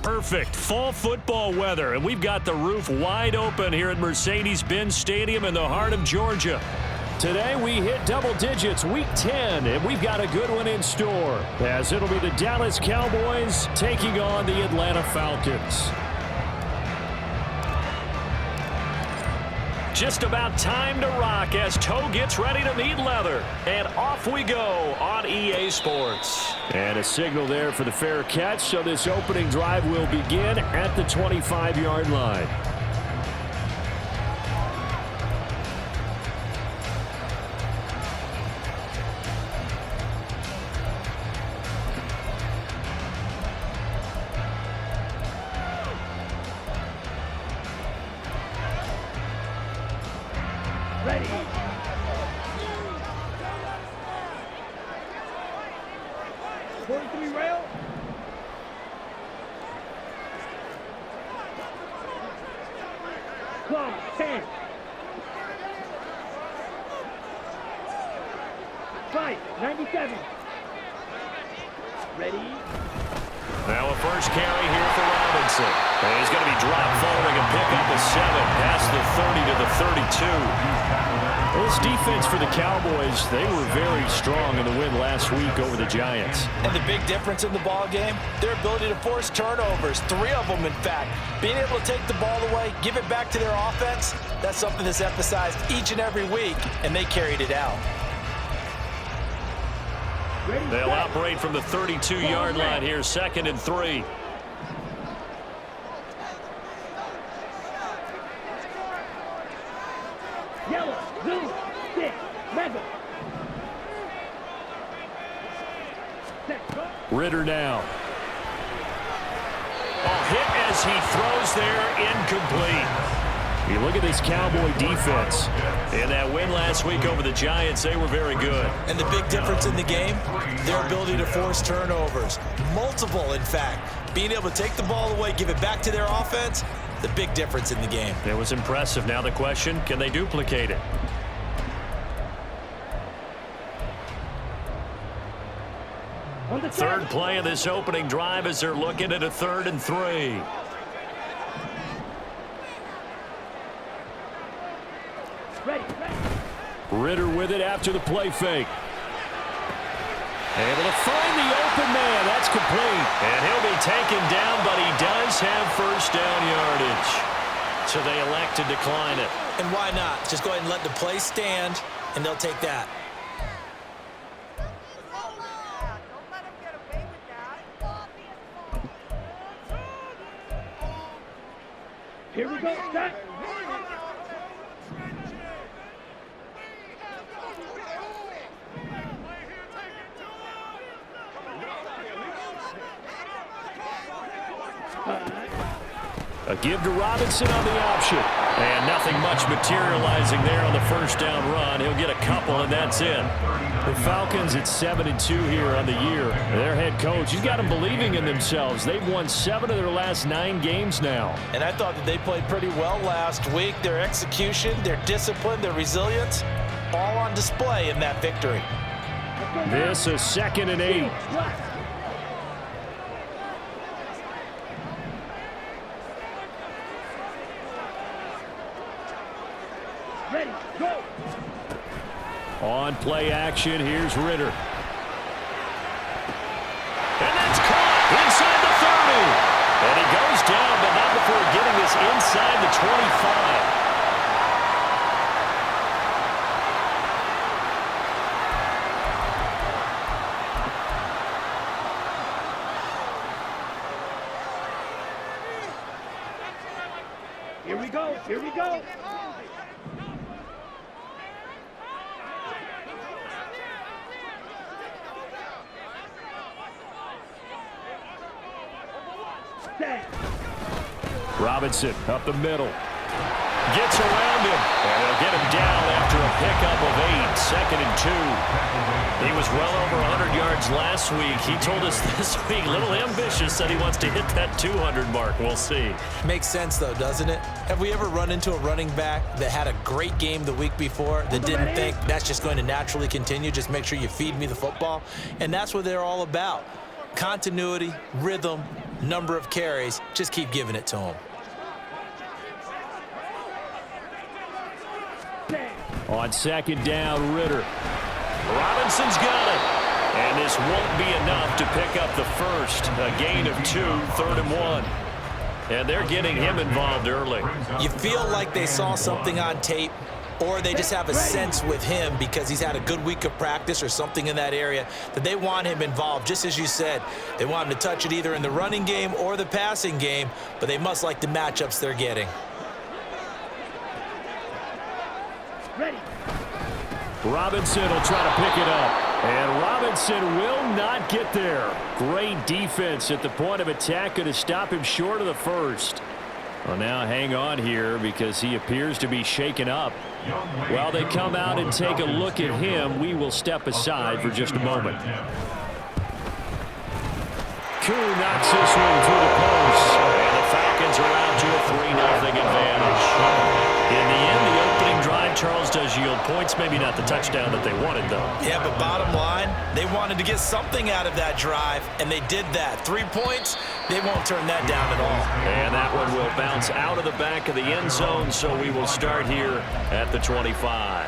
Perfect fall football weather, and we've got the roof wide open here at Mercedes-Benz Stadium in the heart of Georgia. Today we hit double digits, week 10, and we've got a good one in store, as it'll be the Dallas Cowboys taking on the Atlanta Falcons. Just about time to rock as Toe gets ready to meet leather. And off we go on EA Sports. And a signal there for the fair catch, so this opening drive will begin at the 25-yard line. Ready. Going to be rail. Clock 10. Fight 97. Ready. Now a first carry here for Robinson. And he's going to be dropped following a pickup of 7 past the 30 to the 32. This defense for the Cowboys, they were very strong in the win last week over the Giants. And the big difference in the ball game, their ability to force turnovers, 3 of them in fact. Being able to take the ball away, give it back to their offense, that's something that's emphasized each and every week, and they carried it out. They'll operate from the 32-yard line here, 2nd and 3. Yellow, blue, stick, mega. Ritter now. Hit as he throws there, incomplete. You look at this Cowboy defense. In that win last week over the Giants, they were very good. And the big difference in the game, their ability to force turnovers. Multiple, in fact. Being able to take the ball away, give it back to their offense, the big difference in the game. It was impressive. Now the question, can they duplicate it? Third play of this opening drive as they're looking at a 3rd and 3. Ready. Ritter with it after the play fake. Able to find the open man. That's complete. And he'll be taken down, but he does have first down yardage. So they elect to decline it. And why not? Just go ahead and let the play stand, and they'll take that. Here we go. Set. A give to Robinson on the option. And nothing much materializing there on the first down run. He'll get a couple, and that's it. The Falcons at 7-2 here on the year. Their head coach, he's got them believing in themselves. They've won 7 of their last 9 games now. And I thought that they played pretty well last week. Their execution, their discipline, their resilience, all on display in that victory. This is 2nd and 8. Ready, go. On play action, here's Ritter. And that's caught inside the 30. And he goes down, but not before getting this inside the 25. Here we go. Here we go. Robinson up the middle. Gets around him. And they'll get him down after a pickup of 8. 2nd and 2. He was well over 100 yards last week. He told us this week, a little ambitious, said he wants to hit that 200 mark. We'll see. Makes sense, though, doesn't it? Have we ever run into a running back that had a great game the week before that didn't think that's just going to naturally continue? Just make sure you feed me the football. And that's what they're all about. Continuity, rhythm, number of carries. Just keep giving it to him. On second down, Ritter. Robinson's got it. And this won't be enough to pick up the first. A gain of 2, 3rd and 1. And they're getting him involved early. You feel like they saw something on tape, or they just have a sense with him because he's had a good week of practice or something in that area that they want him involved. Just as you said, they want him to touch it either in the running game or the passing game, but they must like the matchups they're getting. Ready. Robinson will try to pick it up. And Robinson will not get there. Great defense at the point of attack. Going to stop him short of the first. Well, now hang on here because he appears to be shaken up. While they come out and take a look at him, we will step aside for just a moment. Koo knocks this one through the post. And the Falcons are out to a 3-0 advantage. In the end, the opening drive, Charles, does yield points. Maybe not the touchdown that they wanted, though. Yeah, but bottom line, they wanted to get something out of that drive, and they did that. 3 points, they won't turn that down at all. And that one will bounce out of the back of the end zone, so we will start here at the 25.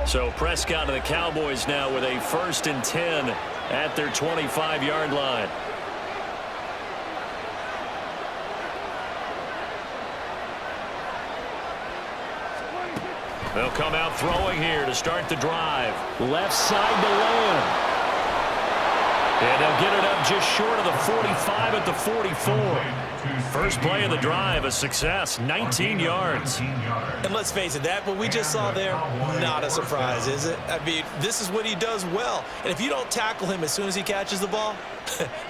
So Prescott and the Cowboys now with a 1st and 10 at their 25-yard line. They'll come out throwing here to start the drive. Left side to Lamb. And they'll get it up just short of the 45 at the 44. First play of the drive, a success, 19 yards. And let's face it, that what we just saw there, not a surprise, is it? I mean, this is what he does well. And if you don't tackle him as soon as he catches the ball,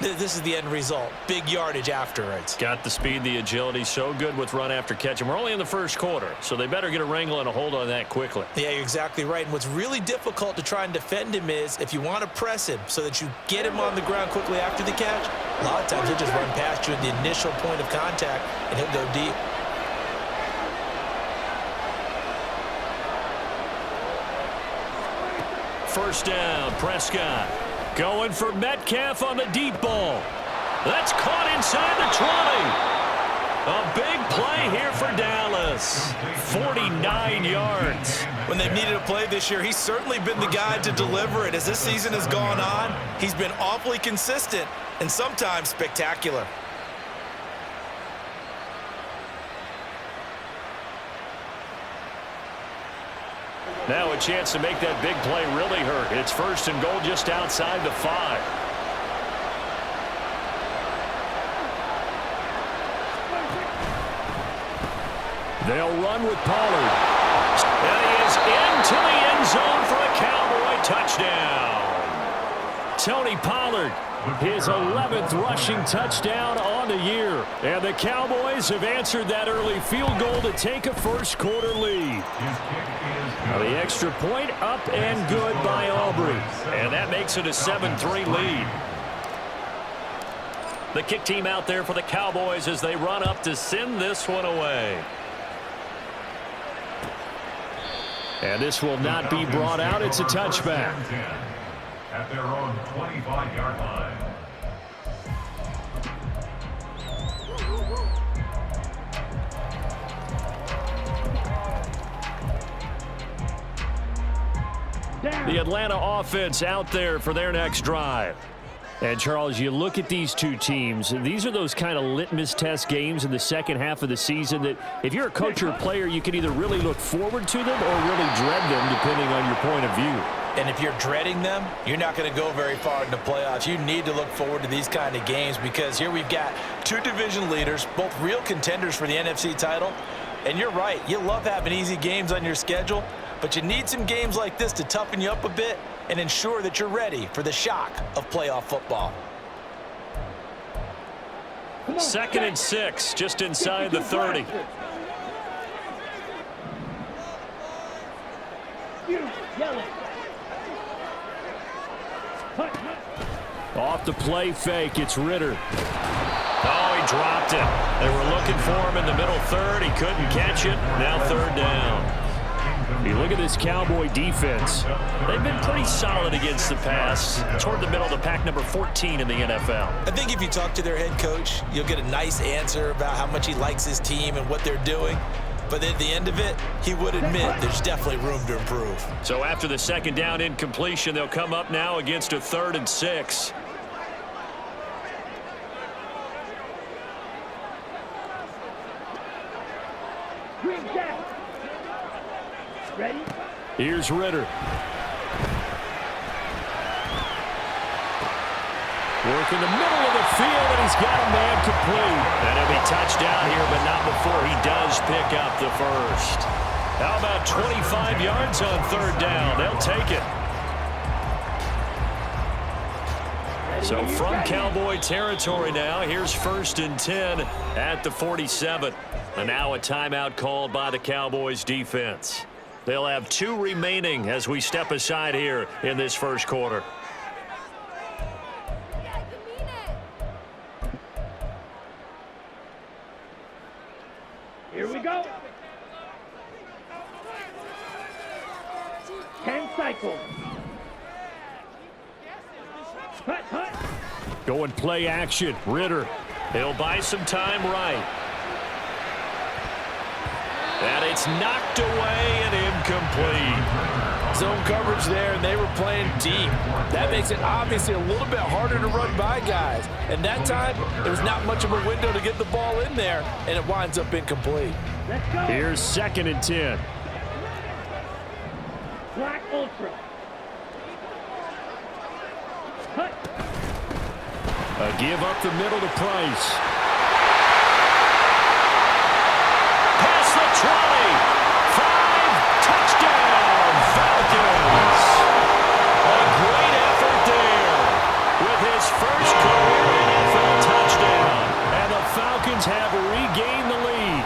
this is the end result. Big yardage afterwards. Got the speed, the agility, so good with run after catch. And we're only in the first quarter, so they better get a wrangle and a hold on that quickly. Yeah, you're exactly right. And what's really difficult to try and defend him is if you want to press him so that you get him on the ground quickly after the catch, a lot of times he'll just run past you at the initial point of contact, and he'll go deep. First down, Prescott. Going for Metcalf on the deep ball. That's caught inside the 20. A big play here for Dallas. 49 yards. When they've needed a play this year, he's certainly been the guy to deliver it. As this season has gone on, he's been awfully consistent and sometimes spectacular. Now a chance to make that big play really hurt. It's 1st and goal just outside the 5. They'll run with Pollard. And he is into the end zone for a Cowboy touchdown. Tony Pollard, his 11th rushing touchdown on the year. And the Cowboys have answered that early field goal to take a first quarter lead. Now the extra point up and good by Aubrey. And that makes it a 7-3 lead. The kick team out there for the Cowboys as they run up to send this one away. And this will not be brought out. It's a touchback. At their own 25-yard line. The Atlanta offense out there for their next drive. And, Charles, you look at these two teams, these are those kind of litmus test games in the second half of the season that if you're a coach or a player, you can either really look forward to them or really dread them depending on your point of view. And if you're dreading them, you're not going to go very far in the playoffs. You need to look forward to these kind of games because here we've got two division leaders, both real contenders for the NFC title. And you're right, you love having easy games on your schedule, but you need some games like this to toughen you up a bit and ensure that you're ready for the shock of playoff football. 2nd and 6, just inside the 30. You yelling. Off the play fake, it's Ritter. Oh, he dropped it. They were looking for him in the middle third. He couldn't catch it. Now third down. You look at this Cowboy defense. They've been pretty solid against the pass. Toward the middle of the pack, number 14 in the NFL. I think if you talk to their head coach, you'll get a nice answer about how much he likes his team and what they're doing. But at the end of it, he would admit there's definitely room to improve. So after the second down incompletion, they'll come up now against a 3rd and 6. Ready? Here's Ritter. Work in the middle of the field, and he's got a man complete. And he'll be touchdown here, but not before he does pick up the first. How about 25 yards on third down? They'll take it. So from Cowboy territory now, here's 1st and 10 at the 47. And now a timeout called by the Cowboys defense. They'll have 2 remaining as we step aside here in this first quarter. Here we go. 10 cycles. Hut. Going play action. Ritter. He'll buy some time right. And it's knocked away and incomplete. Zone coverage there, and they were playing deep. That makes it obviously a little bit harder to run by guys. And that time, there was not much of a window to get the ball in there, and it winds up incomplete. Let's go. Here's 2nd and 10. Black Ultra. Hut. A give up the middle to Price. Past the 20. 5, touchdown, Falcons. A great effort there with his first career NFL touchdown. And the Falcons have regained the lead.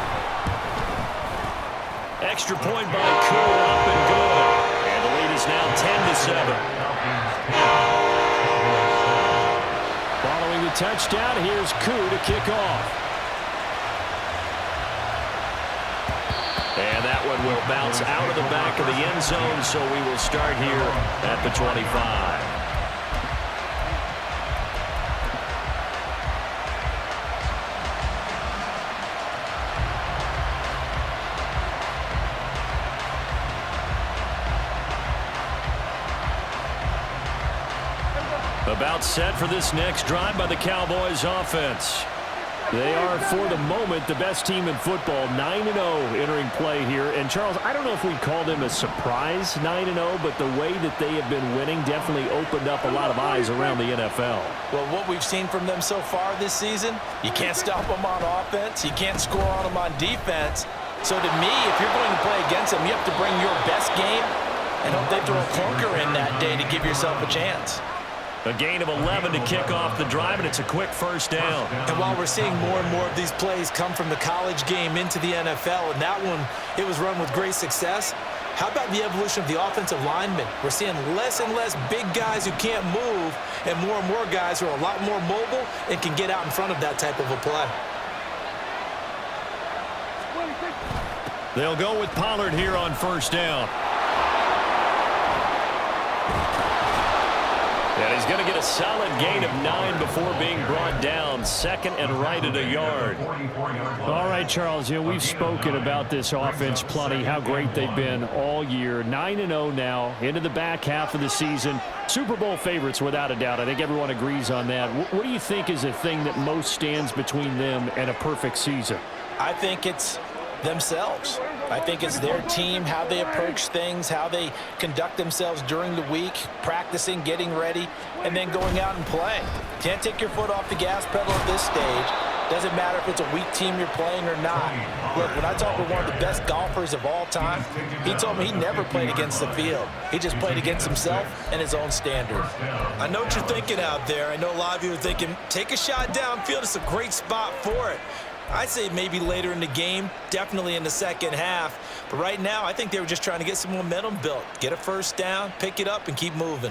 Extra point by Koo, up and good. And the lead is now 10-7. Following the touchdown, here's Koo to kick off. And that one will bounce out of the back of the end zone, so we will start here at the 25. About set for this next drive by the Cowboys offense. They are, for the moment, the best team in football, 9-0 entering play here. And, Charles, I don't know if we'd call them a surprise 9-0, but the way that they have been winning definitely opened up a lot of eyes around the NFL. Well, what we've seen from them so far this season, you can't stop them on offense. You can't score on them on defense. So, to me, if you're going to play against them, you have to bring your best game and hope they throw a clunker in that day to give yourself a chance. A gain of 11 to kick off the drive, and it's a quick first down. And while we're seeing more and more of these plays come from the college game into the NFL, and that one, it was run with great success, how about the evolution of the offensive linemen? We're seeing less and less big guys who can't move, and more guys who are a lot more mobile and can get out in front of that type of a play. They'll go with Pollard here on first down. And he's going to get a solid gain of 9 before being brought down. 2nd and right at a yard. All right, Charles, we've spoken about this offense plenty, how great they've been all year. 9-0 now, into the back half of the season. Super Bowl favorites, without a doubt. I think everyone agrees on that. What do you think is the thing that most stands between them and a perfect season? I think it's themselves. I think it's their team, how they approach things, how they conduct themselves during the week, practicing, getting ready, and then going out and playing. Can't take your foot off the gas pedal at this stage. Doesn't matter if it's a weak team you're playing or not. Look, when I talked with one of the best golfers of all time, he told me he never played against the field. He just played against himself and his own standard. I know what you're thinking out there. I know a lot of you are thinking, take a shot downfield. It's a great spot for it. I'd say maybe later in the game, definitely in the second half. But right now, I think they were just trying to get some momentum built. Get a first down, pick it up, and keep moving.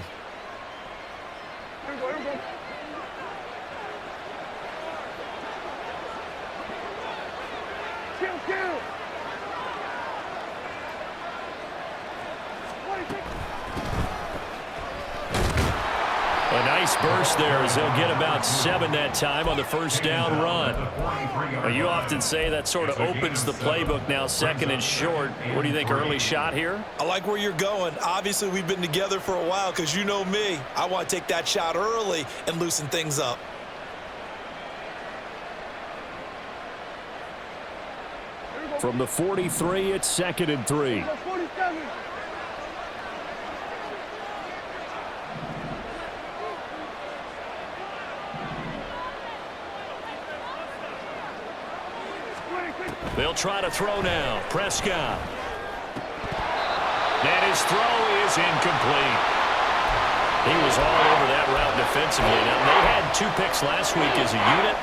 A nice burst there as they'll get about 7 that time on the first down run. Well, you often say that sort of opens the playbook now, 2nd and short. What do you think, early shot here? I like where you're going. Obviously, we've been together for a while because you know me. I want to take that shot early and loosen things up. From the 43, it's 2nd and 3. They'll try to throw now. Prescott. And his throw is incomplete. He was all over that route defensively. Now, they had 2 picks last week as a unit.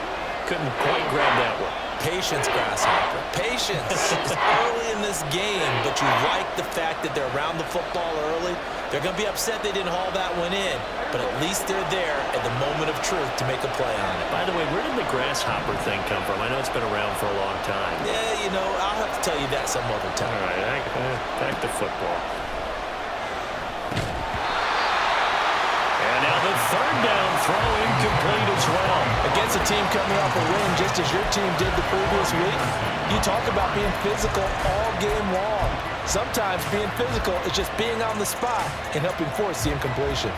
Couldn't quite grab that one. Patience, Grasshopper. Patience. It's early in this game, but you like the fact that they're around the football early. They're going to be upset they didn't haul that one in, but at least they're there at the moment of truth to make a play on it. By the way, where did the grasshopper thing come from? I know it's been around for a long time. Yeah, you know, I'll have to tell you that some other time. All right, back to football. And now the 3rd down throw incomplete as well. Against a team coming off a win just as your team did the previous week, you talk about being physical all game long. Sometimes being physical is just being on the spot and helping force the incompletion.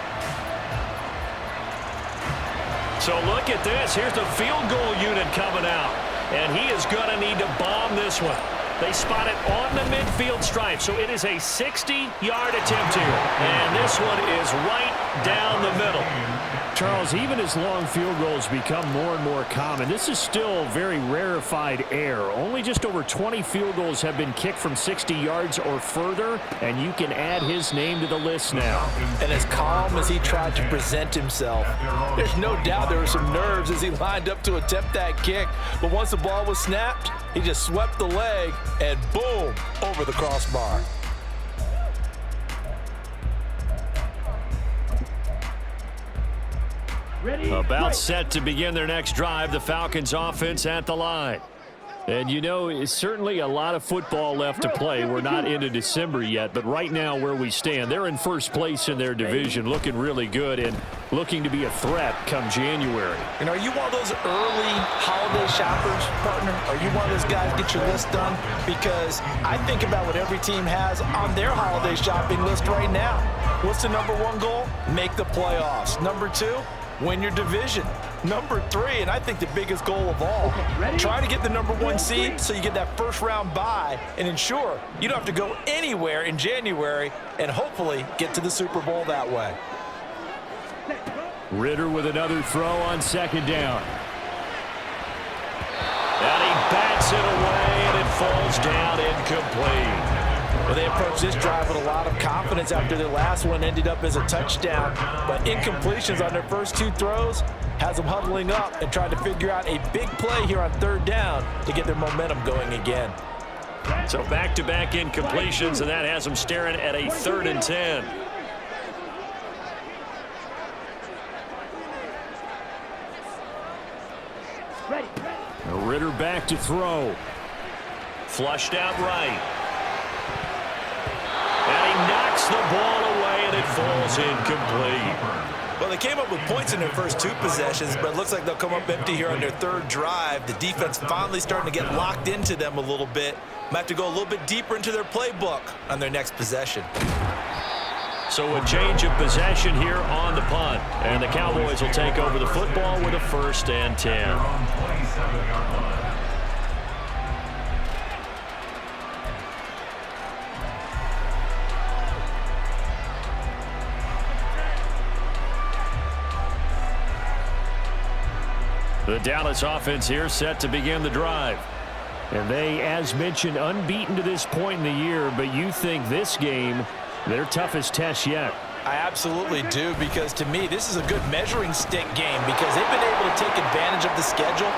So look at this. Here's the field goal unit coming out. And he is going to need to bomb this one. They spot it on the midfield stripe. So it is a 60-yard attempt here. And this one is right down the middle. Charles, even as long field goals become more and more common, this is still very rarefied air. Only just over 20 field goals have been kicked from 60 yards or further, and you can add his name to the list now. And as calm as he tried to present himself, there's no doubt there were some nerves as he lined up to attempt that kick. But once the ball was snapped, he just swept the leg and boom, over the crossbar. About set to begin their next drive, the Falcons offense at the line. And you know, it's certainly a lot of football left to play. We're not into December yet, but right now where we stand, they're in first place in their division, looking really good and looking to be a threat come January. And are you one of those early holiday shoppers, partner? Are you one of those guys get your list done? Because I think about what every team has on their holiday shopping list right now. What's the #1 goal? Make the playoffs. #2, win your division. #3, and I think the biggest goal of all, try to get the #1 seed so you get that first round bye and ensure you don't have to go anywhere in January and hopefully get to the Super Bowl that way. Ritter with another throw on 2nd down. And he bats it away, and it falls down incomplete. Well, they approached this drive with a lot of confidence after their last one ended up as a touchdown. But incompletions on their first 2 throws has them huddling up and trying to figure out a big play here on 3rd down to get their momentum going again. So back-to-back incompletions, and that has them staring at a 3rd and 10. Ritter back to throw. Flushed out right. And he knocks the ball away, and it falls incomplete. Well, they came up with points in their first 2 possessions, but it looks like they'll come up empty here on their 3rd drive. The defense finally starting to get locked into them a little bit. Might have to go a little bit deeper into their playbook on their next possession. So a change of possession here on the punt. And the Cowboys will take over the football with a 1st and 10. The Dallas offense here set to begin the drive. And they, as mentioned, unbeaten to this point in the year, but you think this game, their toughest test yet. I absolutely do, because to me, this is a good measuring stick game because they've been able to take advantage of the schedule.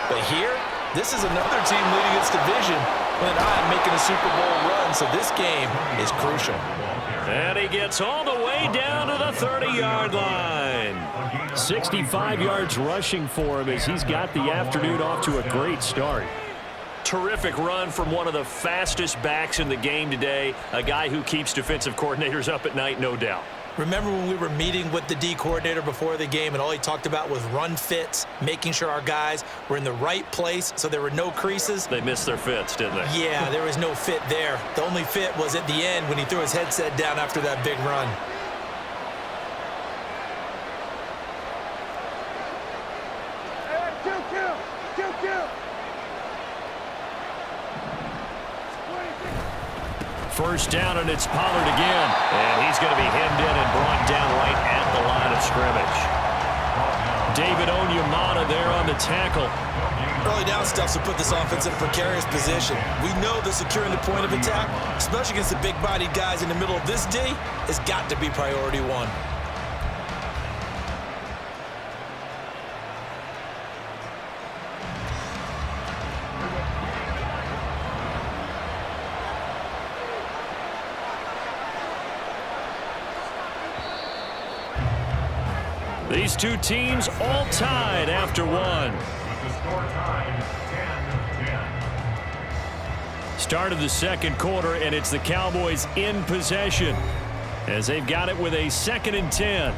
But here, this is another team leading its division with an eye on making a Super Bowl run, so this game is crucial. And he gets all the way down to the 30-yard line. 65 yards rushing for him as he's got the afternoon off to a great start. Terrific run from one of the fastest backs in the game today, a guy who keeps defensive coordinators up at night, no doubt. Remember when we were meeting with the D coordinator before the game and all he talked about was run fits, making sure our guys were in the right place so there were no creases? They missed their fits, didn't they? Yeah, there was no fit there. The only fit was at the end when he threw his headset down after that big run. First down, and it's Pollard again. And he's going to be hemmed in and brought down right at the line of scrimmage. David Onyemata there on the tackle. Early down stuffs will put this offense in a precarious position. We know that securing the point of attack, especially against the big-bodied guys in the middle of this D, has got to be priority one. These two teams all tied after one. With the score tied 10-10. Start of the second quarter, and it's the Cowboys in possession as they've got it with a 2nd and 10.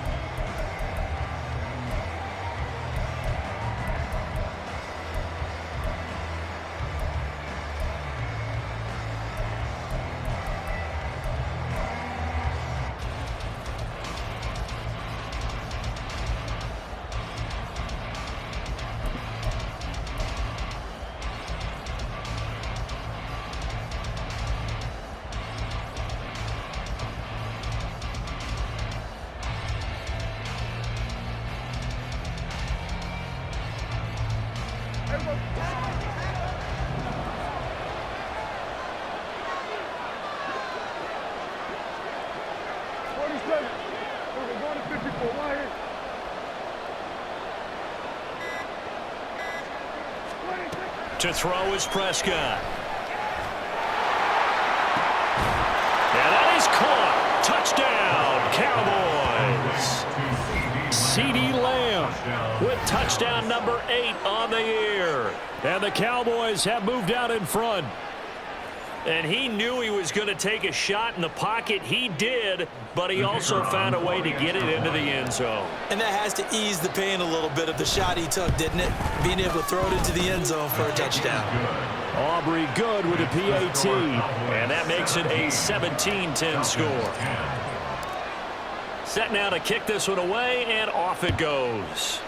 To throw is Prescott. And that is caught. Touchdown, Cowboys. CeeDee Lamb with touchdown number 8 on the year. And the Cowboys have moved out in front. And he knew he was going to take a shot in the pocket. He did, but he also found a way to get it into the end zone. And that has to ease the pain a little bit of the shot he took, didn't it? Being able to throw it into the end zone for a touchdown. Aubrey Good with a PAT, and that makes it a 17-10 score. Set now to kick this one away, and off it goes.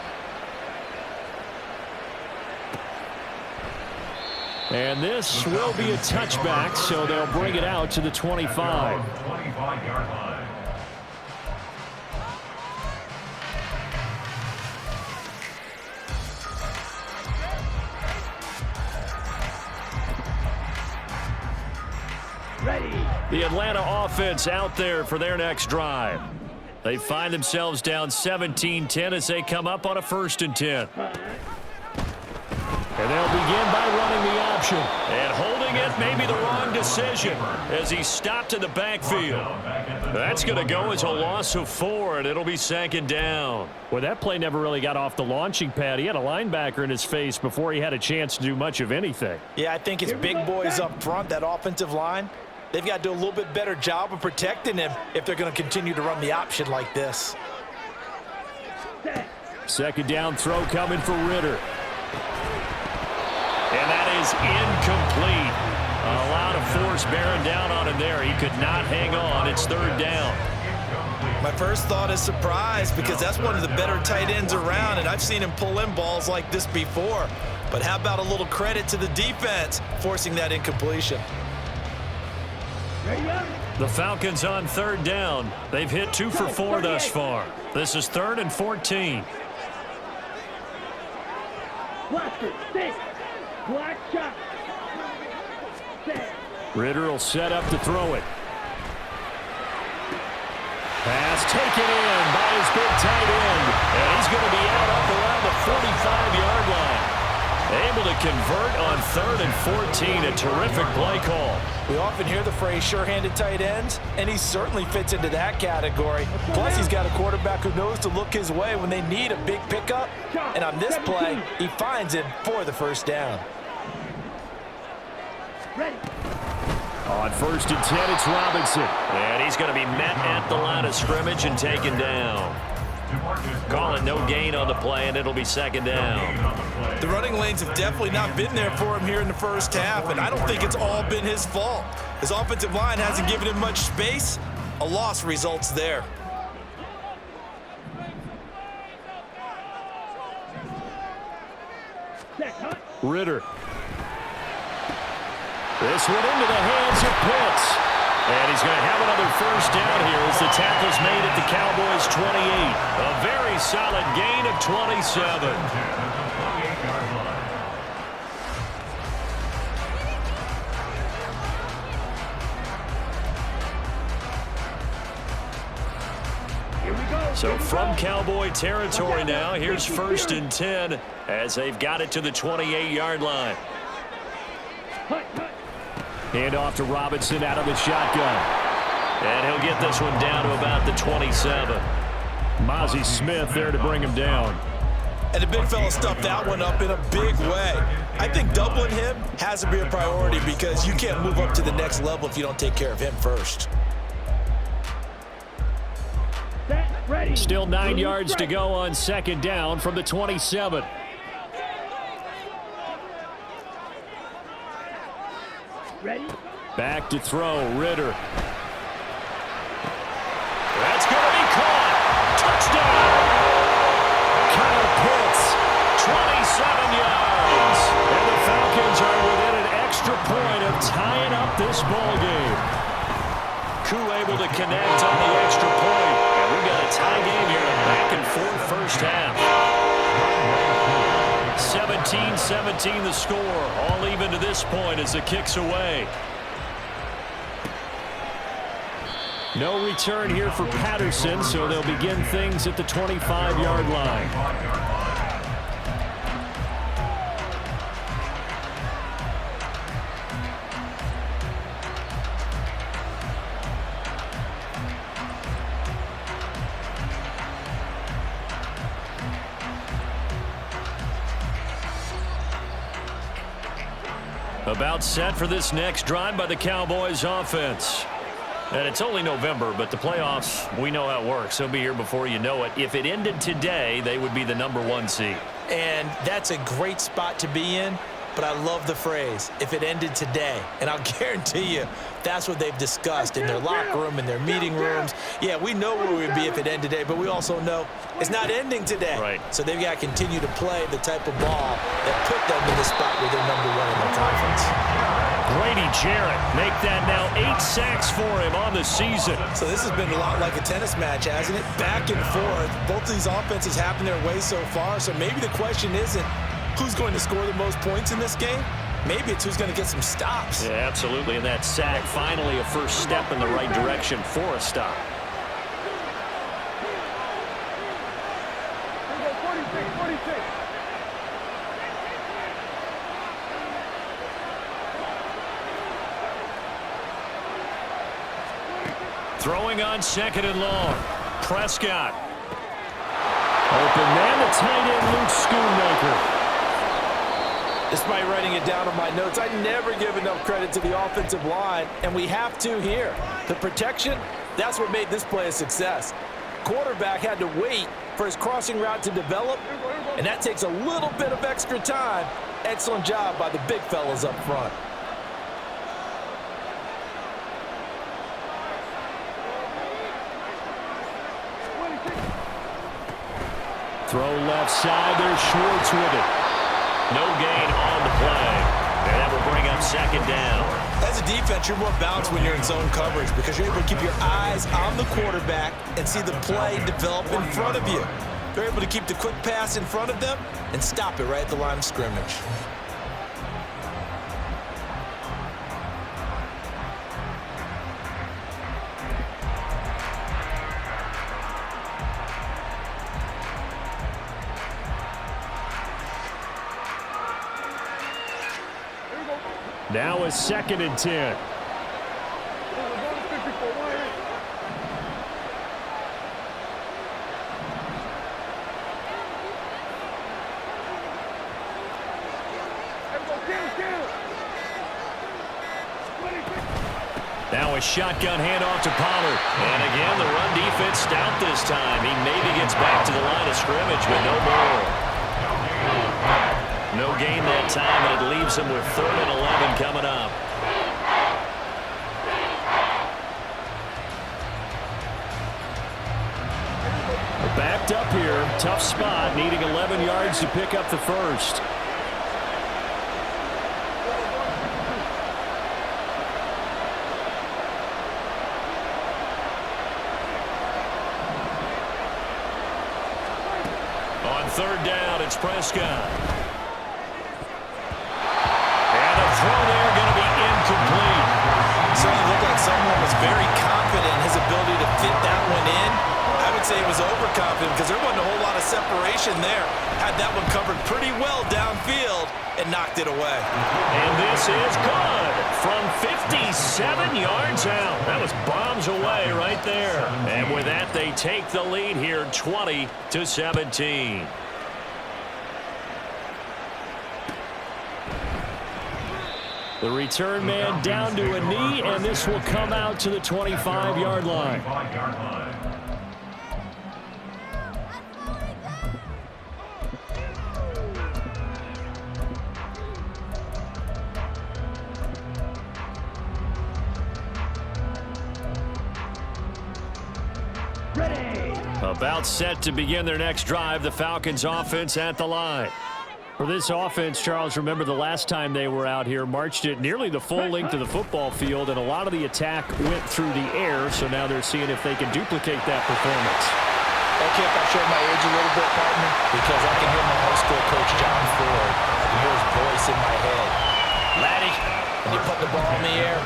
And this will be a touchback, so they'll bring it out to the 25. 25-yard line. Ready. The Atlanta offense out there for their next drive. They find themselves down 17-10 as they come up on a 1st and 10. And they'll begin by running the option. And holding it may be the wrong decision as he stopped in the backfield. That's going to go as a loss of 4, and it'll be 2nd down. Well, that play never really got off the launching pad. He had a linebacker in his face before he had a chance to do much of anything. Yeah, I think his big boys up front, that offensive line, they've got to do a little bit better job of protecting him if they're going to continue to run the option like this. 2nd down throw coming for Ritter. And that is incomplete. A lot of force bearing down on him there. He could not hang on. It's 3rd down. My first thought is surprise because that's one of the better tight ends around, and I've seen him pull in balls like this before. But how about a little credit to the defense forcing that incompletion? The Falcons on 3rd down. They've hit 2 for 4 thus far. This is 3rd and 14. Blaster, stick. Black shot. Ritter will set up to throw it. Pass taken in by his big tight end. And he's going to be out up around the 45-yard line. Able to convert on 3rd and 14. A terrific play call. We often hear the phrase sure-handed tight ends, and he certainly fits into that category. Plus, he's got a quarterback who knows to look his way when they need a big pickup. And on this play, he finds it for the first down. Ready. On 1st and 10, it's Robinson. And he's going to be met at the line of scrimmage and taken down. Calling no gain on the play, and it'll be 2nd down. The running lanes have definitely not been there for him here in the first half, and I don't think it's all been his fault. His offensive line hasn't given him much space. A loss results there. Ritter. This one into the hands of Pitts. And he's going to have another first down here as the tackle's made at the Cowboys' 28. A very solid gain of 27. Here we go. So from Cowboy territory now, here's 1st and 10 as they've got it to the 28-yard line. Hand off to Robinson out of the shotgun. And he'll get this one down to about the 27. Mozzie Smith there to bring him down. And the big fella stuffed that one up in a big way. I think doubling him has to be a priority because you can't move up to the next level if you don't take care of him first. Ready. Still 9 yards to go on 2nd down from the 27. Ready. Back to throw, Ritter. That's going to be caught. Touchdown. Kyle Pitts, 27 yards. And the Falcons are within an extra point of tying up this ball game. Koo able to connect on the extra point. And we've got a tie game here, a back and forth first half. 17-17 the score. All even to this point as the kick's away. No return here for Patterson, so they'll begin things at the 25-yard line. About set for this next drive by the Cowboys offense. And it's only November, but the playoffs, we know how it works. They'll be here before you know it. If it ended today, they would be the #1 seed. And that's a great spot to be in, but I love the phrase, if it ended today. And I'll guarantee you, that's what they've discussed in their locker room, in their meeting rooms. Yeah, we know where we'd be if it ended today, but we also know it's not ending today. Right. So they've got to continue to play the type of ball that put them in the spot where they're #1 in their conference. Grady Jarrett make that now 8 sacks for him on the season. So this has been a lot like a tennis match, hasn't it? Back and forth. Both of these offenses happen their way so far, so maybe the question isn't who's going to score the most points in this game. Maybe it's who's going to get some stops. Yeah, absolutely. And that sack, finally a first step in the right direction for a stop. 46. Throwing on 2nd and long. Prescott. Open man, the tight end, Luke Schoonmaker. Despite writing it down on my notes, I never give enough credit to the offensive line, and we have to here. The protection, that's what made this play a success. Quarterback had to wait for his crossing route to develop, and that takes a little bit of extra time. Excellent job by the big fellas up front. Throw left side, there's Schwartz with it. No gain on the play. And that will bring up 2nd down. As a defense, you're more balanced when you're in zone coverage because you're able to keep your eyes on the quarterback and see the play develop in front of you. They're able to keep the quick pass in front of them and stop it right at the line of scrimmage. Now a 2nd and 10. Now a shotgun handoff to Pollard. And again, the run defense stout this time. He maybe gets back to the line of scrimmage, but no more. No gain that time, and it leaves him with 3rd and 11 coming up. We're backed up here. Tough spot, needing 11 yards to pick up the first. On 3rd down, it's Prescott. And a throw there going to be incomplete. Certainly looked like someone was very confident in his ability to fit that one in. I would say it was overconfident because there wasn't a whole lot of separation there. Had that one covered pretty well downfield and knocked it away. And this is good from 57 yards out. That was bombs away right there. And with that, they take the lead here 20-17. The return man down to a knee, and this will come out to the 25-yard line. About set to begin their next drive, the Falcons offense at the line. For this offense, Charles, remember the last time they were out here, marched it nearly the full length of the football field, and a lot of the attack went through the air, so now they're seeing if they can duplicate that performance. Okay, if I show my age a little bit, partner, because I can hear my high school coach, John Ford. I can hear his voice in my head. Laddie, when you put the ball in the air,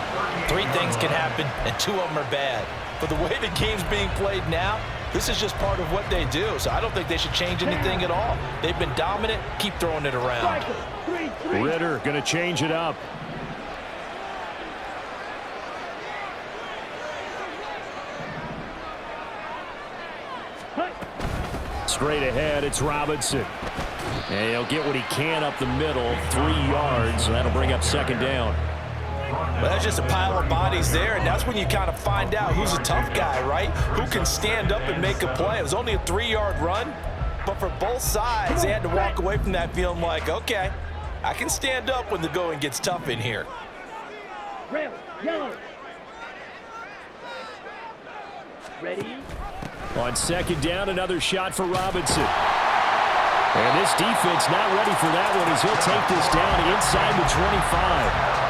3 things can happen, and 2 of them are bad. But the way the game's being played now, this is just part of what they do, so I don't think they should change anything at all. They've been dominant. Keep throwing it around. Ritter going to change it up. Straight ahead, it's Robinson. And he'll get what he can up the middle, 3 yards. That'll bring up 2nd down. Well, that's just a pile of bodies there, and that's when you kind of find out who's a tough guy, right? Who can stand up and make a play. It was only a 3-yard run, but for both sides, they had to walk away from that feeling like, okay, I can stand up when the going gets tough in here. Red, yellow. Ready? On 2nd down, another shot for Robinson. And this defense not ready for that one as he'll take this down inside the 25.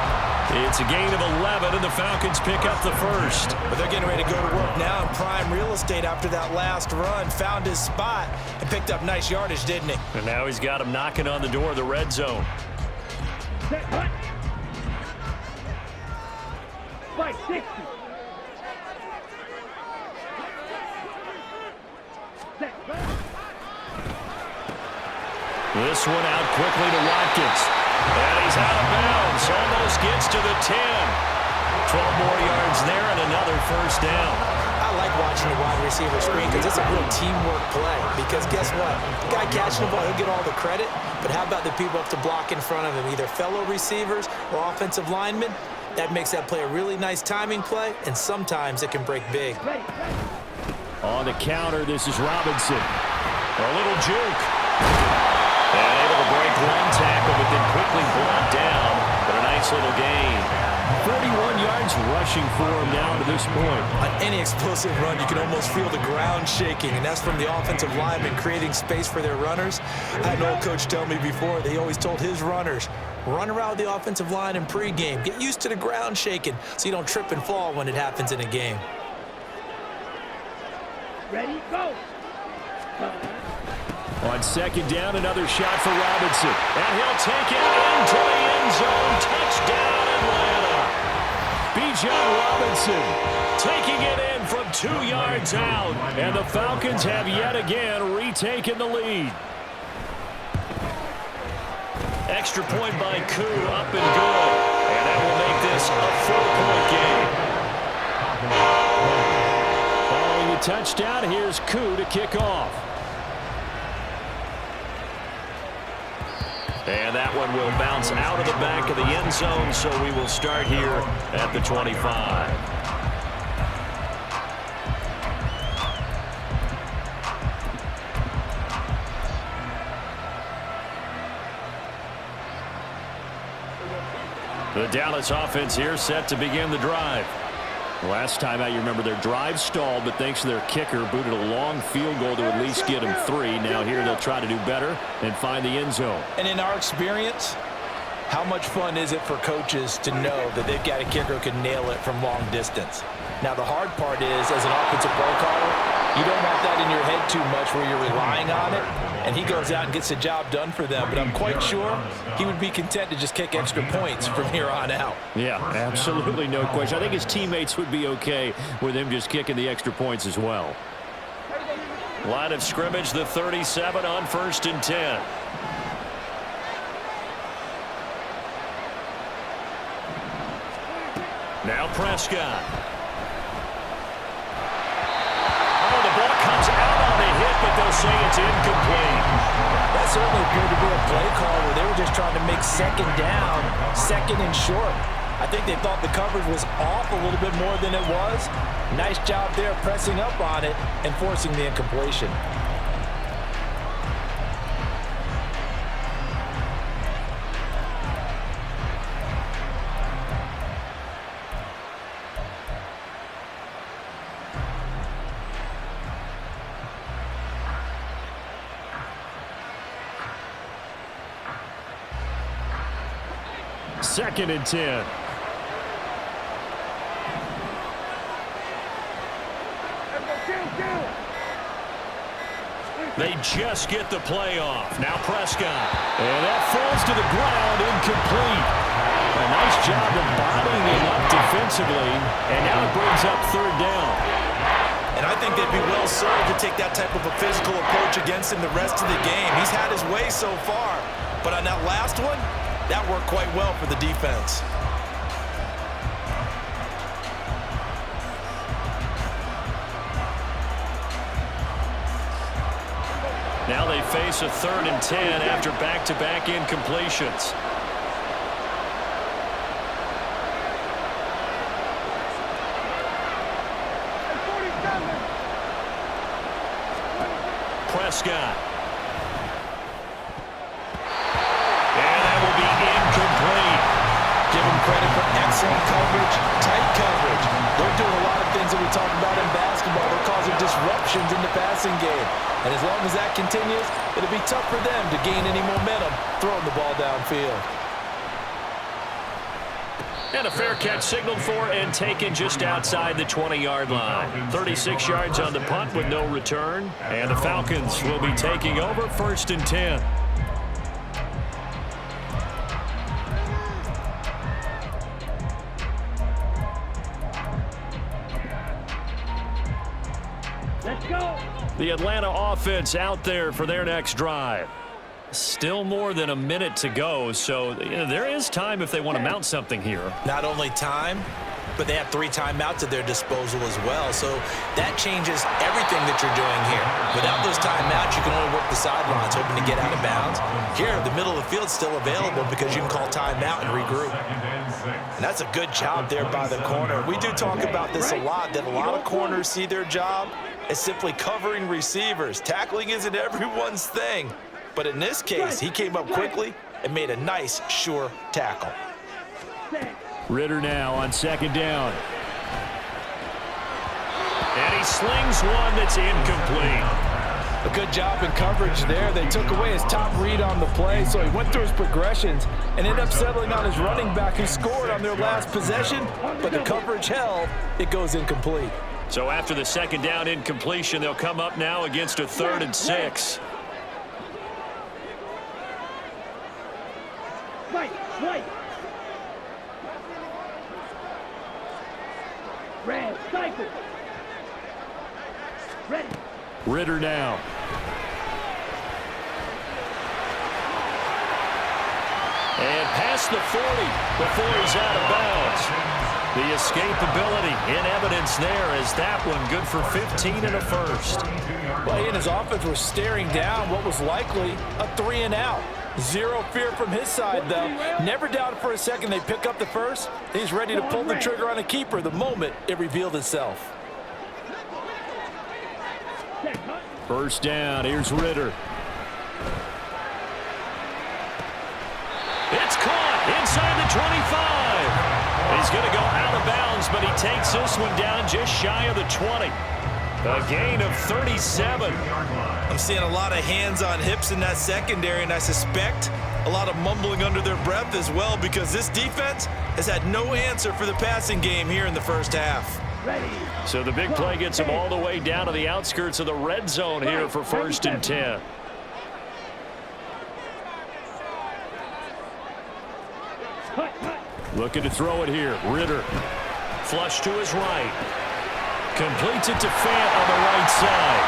It's a gain of 11, and the Falcons pick up the first. But they're getting ready to go to work now in prime real estate after that last run. Found his spot and picked up nice yardage, didn't he? And now he's got him knocking on the door of the red zone. Set, hut. Fight, 60. Set, hut. This one out quickly to Watkins. And he's out of bounds. Almost gets to the 10. 12 more yards there and another first down. I like watching the wide receiver screen because it's a real teamwork play. Because guess what? The guy catching the ball, he'll get all the credit. But how about the people up to block in front of him, either fellow receivers or offensive linemen? That makes that play a really nice timing play, and sometimes it can break big. On the counter, this is Robinson. A little juke. And able to break one tackle, but then quickly brought down. But a nice little gain. 41 yards rushing for him now to this point. On any explosive run, you can almost feel the ground shaking, and that's from the offensive linemen creating space for their runners. I had an old coach tell me before, they always told his runners, run around the offensive line in pregame. Get used to the ground shaking so you don't trip and fall when it happens in a game. Ready, go. On 2nd down, another shot for Robinson. And he'll take it into the end zone. Touchdown, Atlanta. Bijan Robinson taking it in from 2 yards out. And the Falcons have yet again retaken the lead. Extra point by Koo, up and good. And this a 4-point game. Following the touchdown, here's Koo to kick off. And that one will bounce out of the back of the end zone, so we will start here at the 25. The Dallas offense here set to begin the drive. Last time out, you remember their drive stalled, but thanks to their kicker, booted a long field goal to at least get them 3. Now here they'll try to do better and find the end zone. And in our experience, how much fun is it for coaches to know that they've got a kicker who can nail it from long distance? Now, the hard part is, as an offensive play caller, you don't want that in your head too much where you're relying on it, and he goes out and gets the job done for them. But I'm quite sure he would be content to just kick extra points from here on out. Yeah, absolutely no question. I think his teammates would be okay with him just kicking the extra points as well. Line of scrimmage, the 37 on 1st and 10. Now Prescott. Oh, the ball comes out on the hit, but they'll say it's incomplete. That certainly appeared to be a play call where they were just trying to make second down, second and short. I think they thought the coverage was off a little bit more than it was. Nice job there pressing up on it and forcing the incompletion. Second and 10. They just get the play off. Now Prescott. And that falls to the ground, incomplete. A nice job of bottling him up defensively. And now it brings up 3rd down. And I think they'd be well served to take that type of a physical approach against him the rest of the game. He's had his way so far. But on that last one, that worked quite well for the defense. Now they face a 3rd and 10 after back-to-back incompletions. Prescott. And that will be incomplete. Give him credit for excellent coverage, tight coverage. They're doing a lot of things that we talk about in basketball. They're causing disruptions in the passing game. And as long as that continues, it'll be tough for them to gain any momentum throwing the ball downfield. And a fair catch signaled for and taken just outside the 20-yard line. 36 yards on the punt with no return. And the Falcons will be taking over 1st and 10. Let's go. The Atlanta offense out there for their next drive. Still more than a minute to go, so there is time if they want to mount something here. Not only time, but they have 3 timeouts at their disposal as well. So that changes everything that you're doing here. Without those timeouts, you can only work the sidelines, hoping to get out of bounds. Here, the middle of the field's still available because you can call timeout and regroup. And that's a good job there by the corner. We do talk about this a lot, that a lot of corners see their job as simply covering receivers. Tackling isn't everyone's thing. But in this case, he came up quickly and made a nice, sure tackle. Ritter now on 2nd down. And he slings one that's incomplete. A good job in coverage there. They took away his top read on the play, so he went through his progressions and ended up settling on his running back who scored on their last possession, but the coverage held. It goes incomplete. So after the 2nd down incompletion, they'll come up now against a 3rd and 6. White. Red, cycle. Ready. Ritter now. And pass past the 40 before he's out of bounds. The escapability in evidence there as that one good for 15 and a first. Well, he and his offense were staring down what was likely a 3-and-out. Zero fear from his side, though. Never doubted for a second they pick up the first. He's ready to pull the trigger on a keeper the moment it revealed itself. First down, here's Ritter. It's caught inside the 25. He's going to go out of bounds, but he takes this one down just shy of the 20. A gain of 37. I'm seeing a lot of hands on hips in that secondary, and I suspect a lot of mumbling under their breath as well, because this defense has had no answer for the passing game here in the first half. So the big play gets him all the way down to the outskirts of the red zone here for 1st and 10. Looking to throw it here. Ritter. Flush to his right. Completes it to Fant on the right side.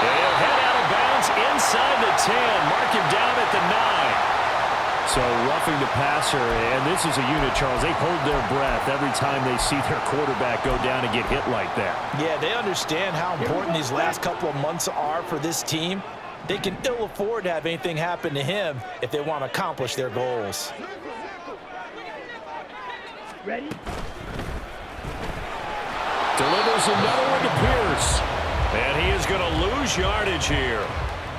And he'll head out of bounds inside the 10. Mark him down at the 9. So roughing the passer, and this is a unit, Charles. They hold their breath every time they see their quarterback go down and get hit like that. Yeah, they understand how important these last couple of months are for this team. They can ill afford to have anything happen to him if they want to accomplish their goals. Ready? Delivers another one to Pierce. And he is going to lose yardage here.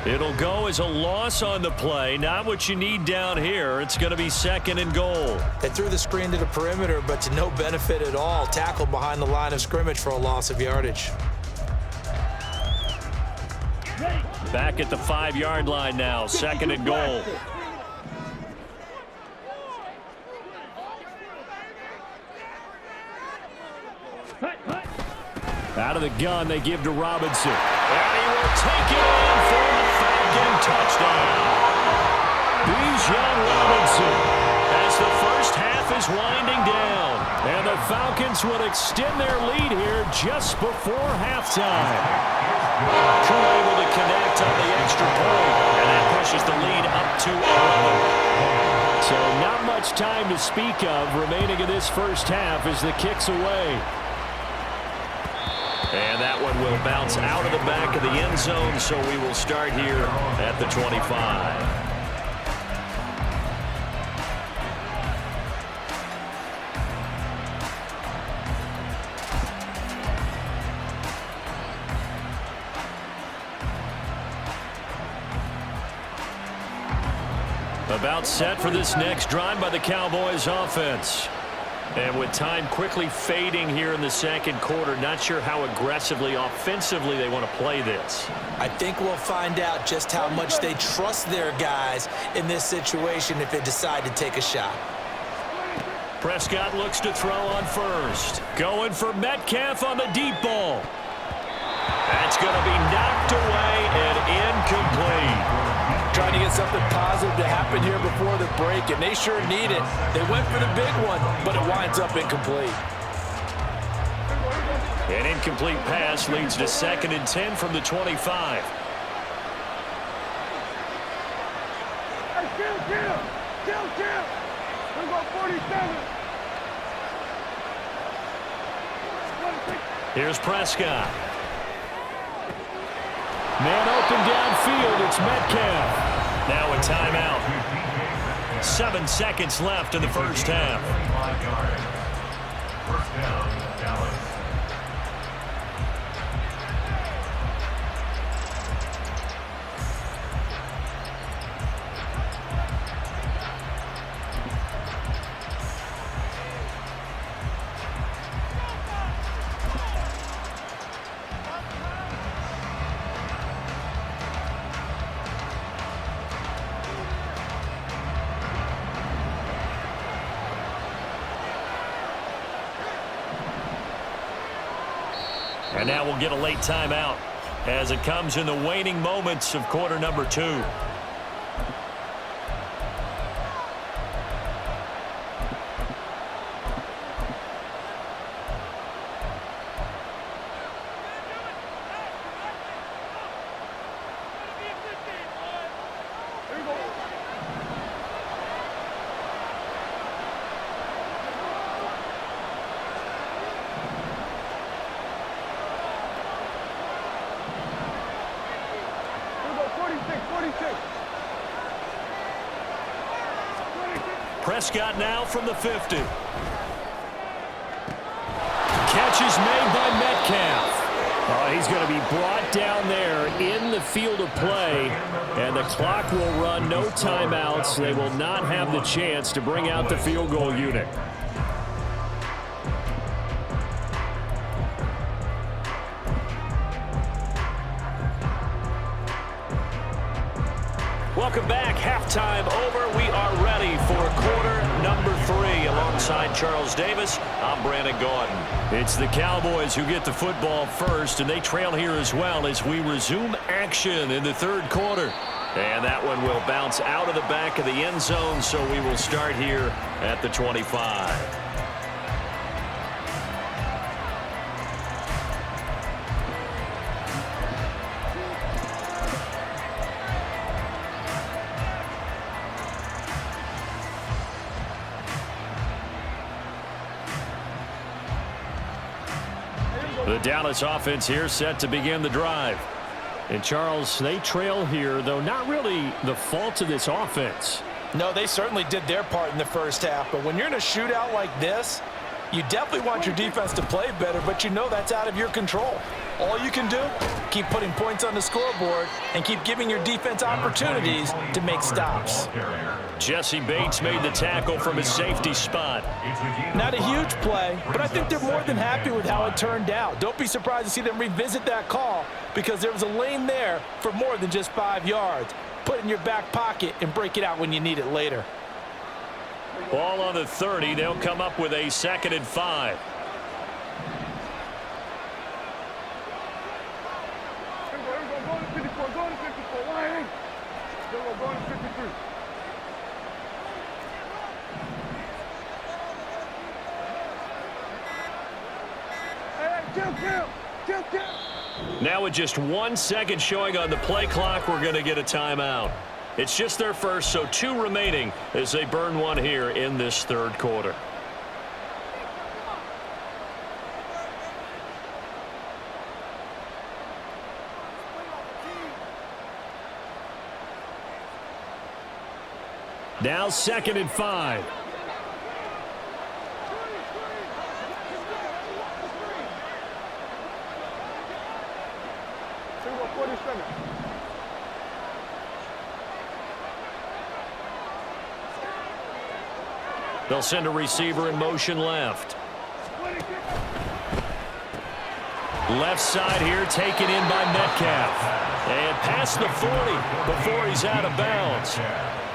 It'll go as a loss on the play. Not what you need down here. It's going to be 2nd and goal. They threw the screen to the perimeter, but to no benefit at all. Tackled behind the line of scrimmage for a loss of yardage. Back at the 5-yard line now. 2nd and goal. Out of the gun, they give to Robinson. And he will take it in for a Falcon touchdown. Bijan Robinson as the first half is winding down. And the Falcons would extend their lead here just before halftime. Crew able to connect on the extra point. And that pushes the lead up to 11. So not much time to speak of remaining in this first half as the kick's away. And that one will bounce out of the back of the end zone, so we will start here at the 25. About set for this next drive by the Cowboys offense. And with time quickly fading here in the second quarter, not sure how aggressively, offensively they want to play this. I think we'll find out just how much they trust their guys in this situation if they decide to take a shot. Prescott looks to throw on first. Going for Metcalf on the deep ball. That's going to be knocked away and incomplete. Trying to get something positive to happen here before the break, and they sure need it. They went for the big one, but it winds up incomplete. An incomplete pass leads to 2nd and 10 from the 25. Hey, chill. We're going 47. Here's Prescott. Man open downfield, it's Metcalf. Now a timeout. 7 seconds left in the first half. First down, Dallas. And now we'll get a late timeout as it comes in the waning moments of quarter number 2. Prescott now from the 50. Catch is made by Metcalf. He's going to be brought down there in the field of play, and the clock will run, no timeouts. They will not have the chance to bring out the field goal unit. Welcome back. Halftime over. We are ready for quarter number 3. Alongside Charles Davis, I'm Brandon Gordon. It's the Cowboys who get the football first, and they trail here as well as we resume action in the third quarter. And that one will bounce out of the back of the end zone, so we will start here at the 25. The Dallas offense here set to begin the drive. And Charles, they trail here, though not really the fault of this offense. No, they certainly did their part in the first half. But when you're in a shootout like this, you definitely want your defense to play better, but you know that's out of your control. All you can do, keep putting points on the scoreboard and keep giving your defense opportunities to make stops. Jesse Bates made the tackle from his safety spot. Not a huge play, but I think they're more than happy with how it turned out. Don't be surprised to see them revisit that call because there was a lane there for more than just 5 yards. Put it in your back pocket and break it out when you need it later. Ball on the 30. They'll come up with a 2nd and 5. Now with just 1 second showing on the play clock, we're going to get a timeout. It's just their first, so 2 remaining as they burn one here in this third quarter. Now 2nd and 5. They'll send a receiver in motion left. Left side here taken in by Metcalf. And past the 40 before he's out of bounds.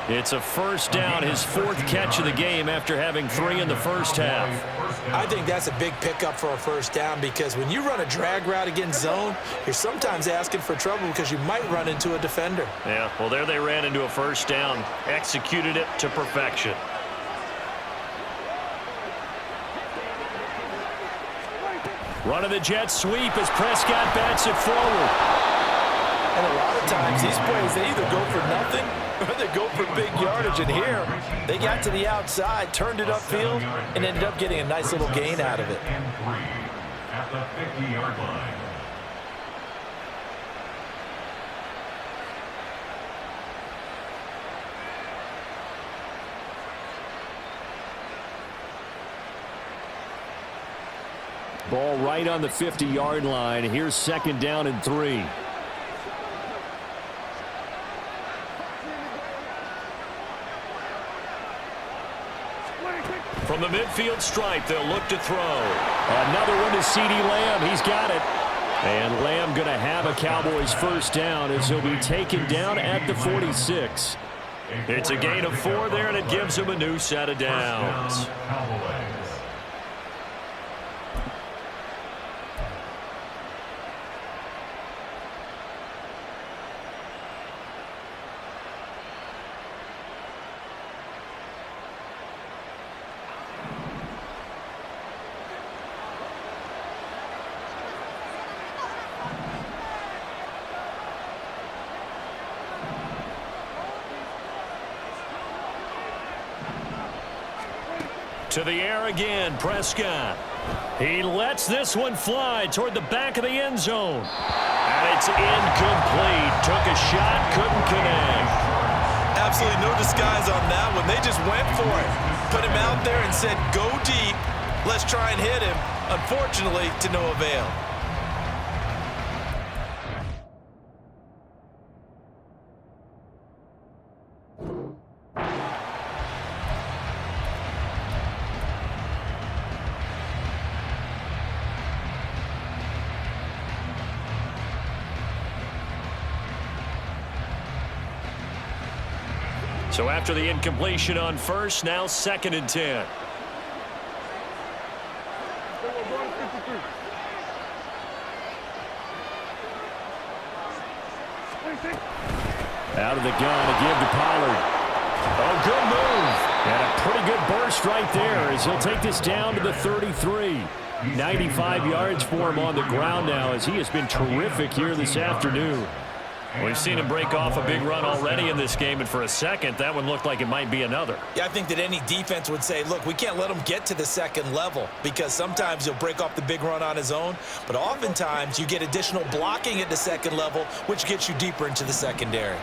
It's a first down, his 4th catch of the game after having 3 in the first half. I think that's a big pickup for a first down because when you run a drag route against zone, you're sometimes asking for trouble because you might run into a defender. Yeah, well, there they ran into a first down, executed it to perfection. Run of the jet sweep as Prescott bats it forward. And a lot of times these plays, they either go for nothing or they go for big yardage. And here, they got to the outside, turned it upfield, and ended up getting a nice little gain out of it. At the 50-yard line. Ball right on the 50-yard line. Here's 2nd down and 3. From the midfield stripe, they'll look to throw. Another one to CeeDee Lamb. He's got it. And Lamb going to have a Cowboys first down as he'll be taken down at the 46. It's a gain of 4 there, and it gives him a new set of downs. To the air again, Prescott. He lets this one fly toward the back of the end zone. And it's incomplete. Took a shot, couldn't connect. Absolutely no disguise on that one. They just went for it. Put him out there and said, go deep. Let's try and hit him. Unfortunately, to no avail. So after the incompletion on first, now 2nd and 10. Out of the gun, a give to Pollard. Oh, good move. And a pretty good burst right there as he'll take this down to the 33. 95 yards for him on the ground now as he has been terrific here this afternoon. We've seen him break off a big run already in this game, and for a second, that one looked like it might be another. Yeah, I think that any defense would say, look, we can't let him get to the second level because sometimes he'll break off the big run on his own, but oftentimes you get additional blocking at the second level, which gets you deeper into the secondary.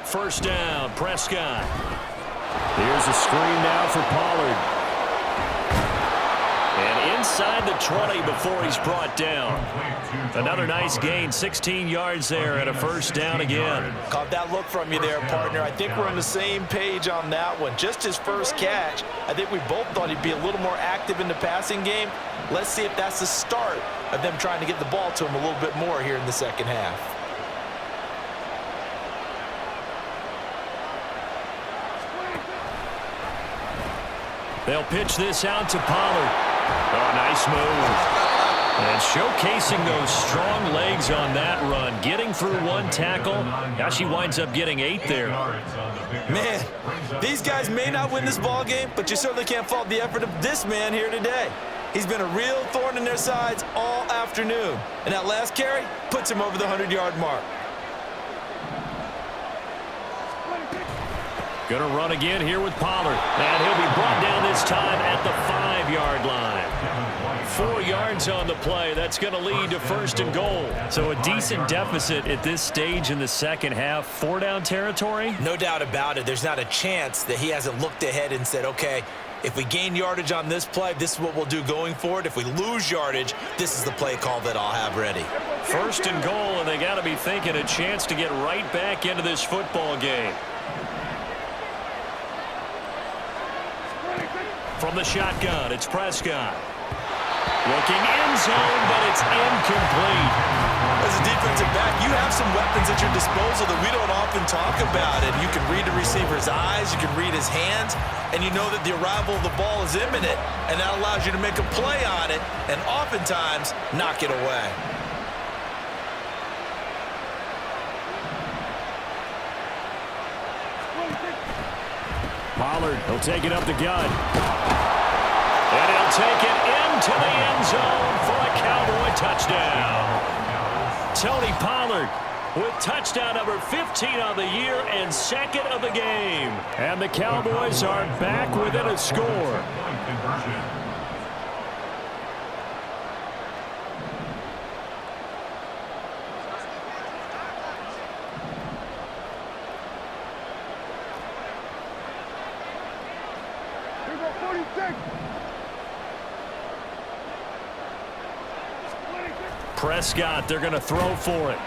First down, Prescott. Here's a screen now for Pollard. And inside the 20 before he's brought down. Another nice gain, 16 yards there and a first down again. Caught that look from you there, partner. I think we're on the same page on that one. Just his first catch, I think we both thought he'd be a little more active in the passing game. Let's see if that's the start of them trying to get the ball to him a little bit more here in the second half. They'll pitch this out to Pollard. Oh, nice move. And showcasing those strong legs on that run. Getting through one tackle. Now she winds up getting 8 there. Man, these guys may not win this ball game, but you certainly can't fault the effort of this man here today. He's been a real thorn in their sides all afternoon. And that last carry puts him over the 100-yard mark. Going to run again here with Pollard. And he'll be brought down this time at the 5-yard line. 4 yards on the play. That's going to lead to 1st and goal. So a decent deficit at this stage in the second half. 4-down territory? No doubt about it. There's not a chance that he hasn't looked ahead and said, okay, if we gain yardage on this play, this is what we'll do going forward. If we lose yardage, this is the play call that I'll have ready. 1st and goal, and they got to be thinking a chance to get right back into this football game. From the shotgun, it's Prescott. Looking end zone, but it's incomplete. As a defensive back, you have some weapons at your disposal that we don't often talk about. And you can read the receiver's eyes, you can read his hands, and you know that the arrival of the ball is imminent, and that allows you to make a play on it and oftentimes knock it away. Pollard, he'll take it up the gut. And he'll take it into the end zone for a Cowboy touchdown. Tony Pollard with touchdown number 15 on the year and 2nd of the game. And the Cowboys are back within a score. Prescott, they're going to throw for it.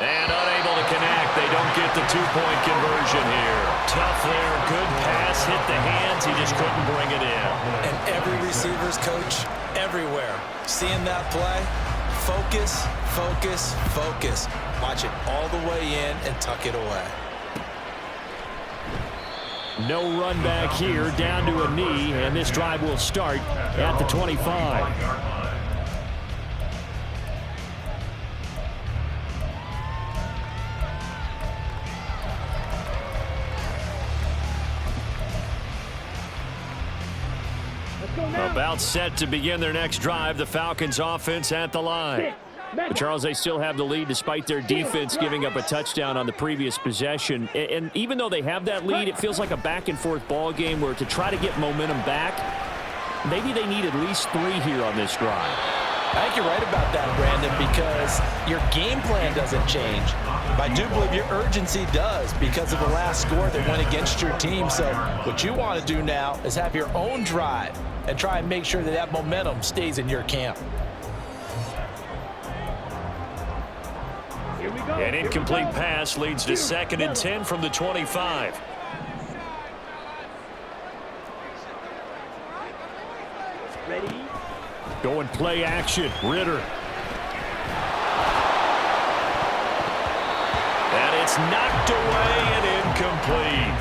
And unable to connect. They don't get the 2-point conversion here. Tough there. Good pass. Hit the hands. He just couldn't bring it in. And every receiver's coach everywhere. Seeing that play, focus, focus, focus. Watch it all the way in and tuck it away. No run back here. Down to a knee. And this drive will start at the 25. About set to begin their next drive. The Falcons offense at the line. But Charles, they still have the lead despite their defense giving up a touchdown on the previous possession. And even though they have that lead, it feels like a back-and-forth ball game where to try to get momentum back, maybe they need at least 3 here on this drive. I think you're right about that, Brandon, because your game plan doesn't change. But I do believe your urgency does because of the last score that went against your team. So what you want to do now is have your own drive and try and make sure that that momentum stays in your camp. Here we go. An incomplete pass leads to 2nd and 10 from the 25. Ready? Going play action. Ritter. And it's knocked away and incomplete.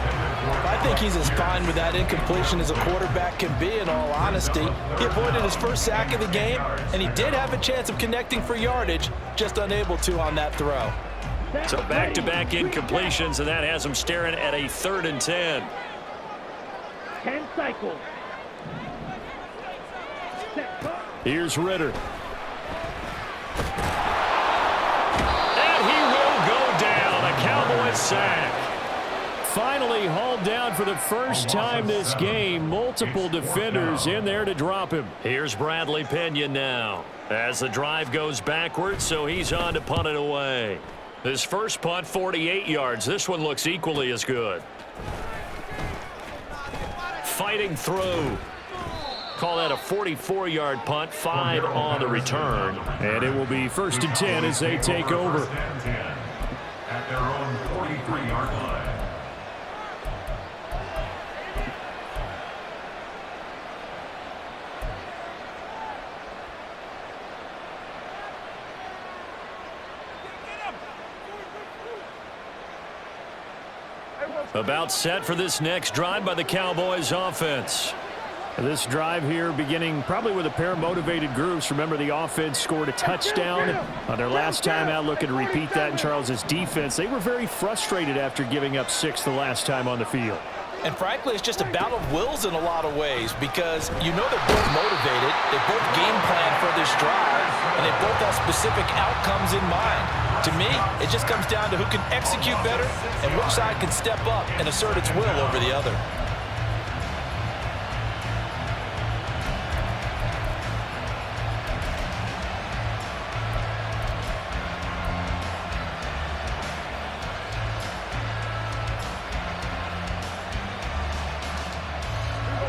I think he's as fine with that incompletion as a quarterback can be, in all honesty. He avoided his first sack of the game, and he did have a chance of connecting for yardage, just unable to on that throw. So back-to-back incompletions, and that has him staring at a 3rd and 10. 10 cycles. Here's Ritter. And he will go down. A Cowboys sack. Finally hauled down for the first time this game. Multiple defenders in there to drop him. Here's Bradley Pena now. As the drive goes backwards, so he's on to punt it away. His first punt, 48 yards. This one looks equally as good. Fighting through. Call that a 44-yard punt, 5 on the return. And it will be 1st and 10 as they take over. At their own 43-yard line. About set for this next drive by the Cowboys offense. This drive here beginning probably with a pair of motivated groups. Remember, the offense scored a touchdown on their last time out, looking to repeat that in Charles's defense. They were very frustrated after giving up 6 the last time on the field. And frankly, it's just a battle of wills in a lot of ways because you know they're both motivated, they both game plan for this drive, and they both have specific outcomes in mind. To me, it just comes down to who can execute better and which side can step up and assert its will over the other.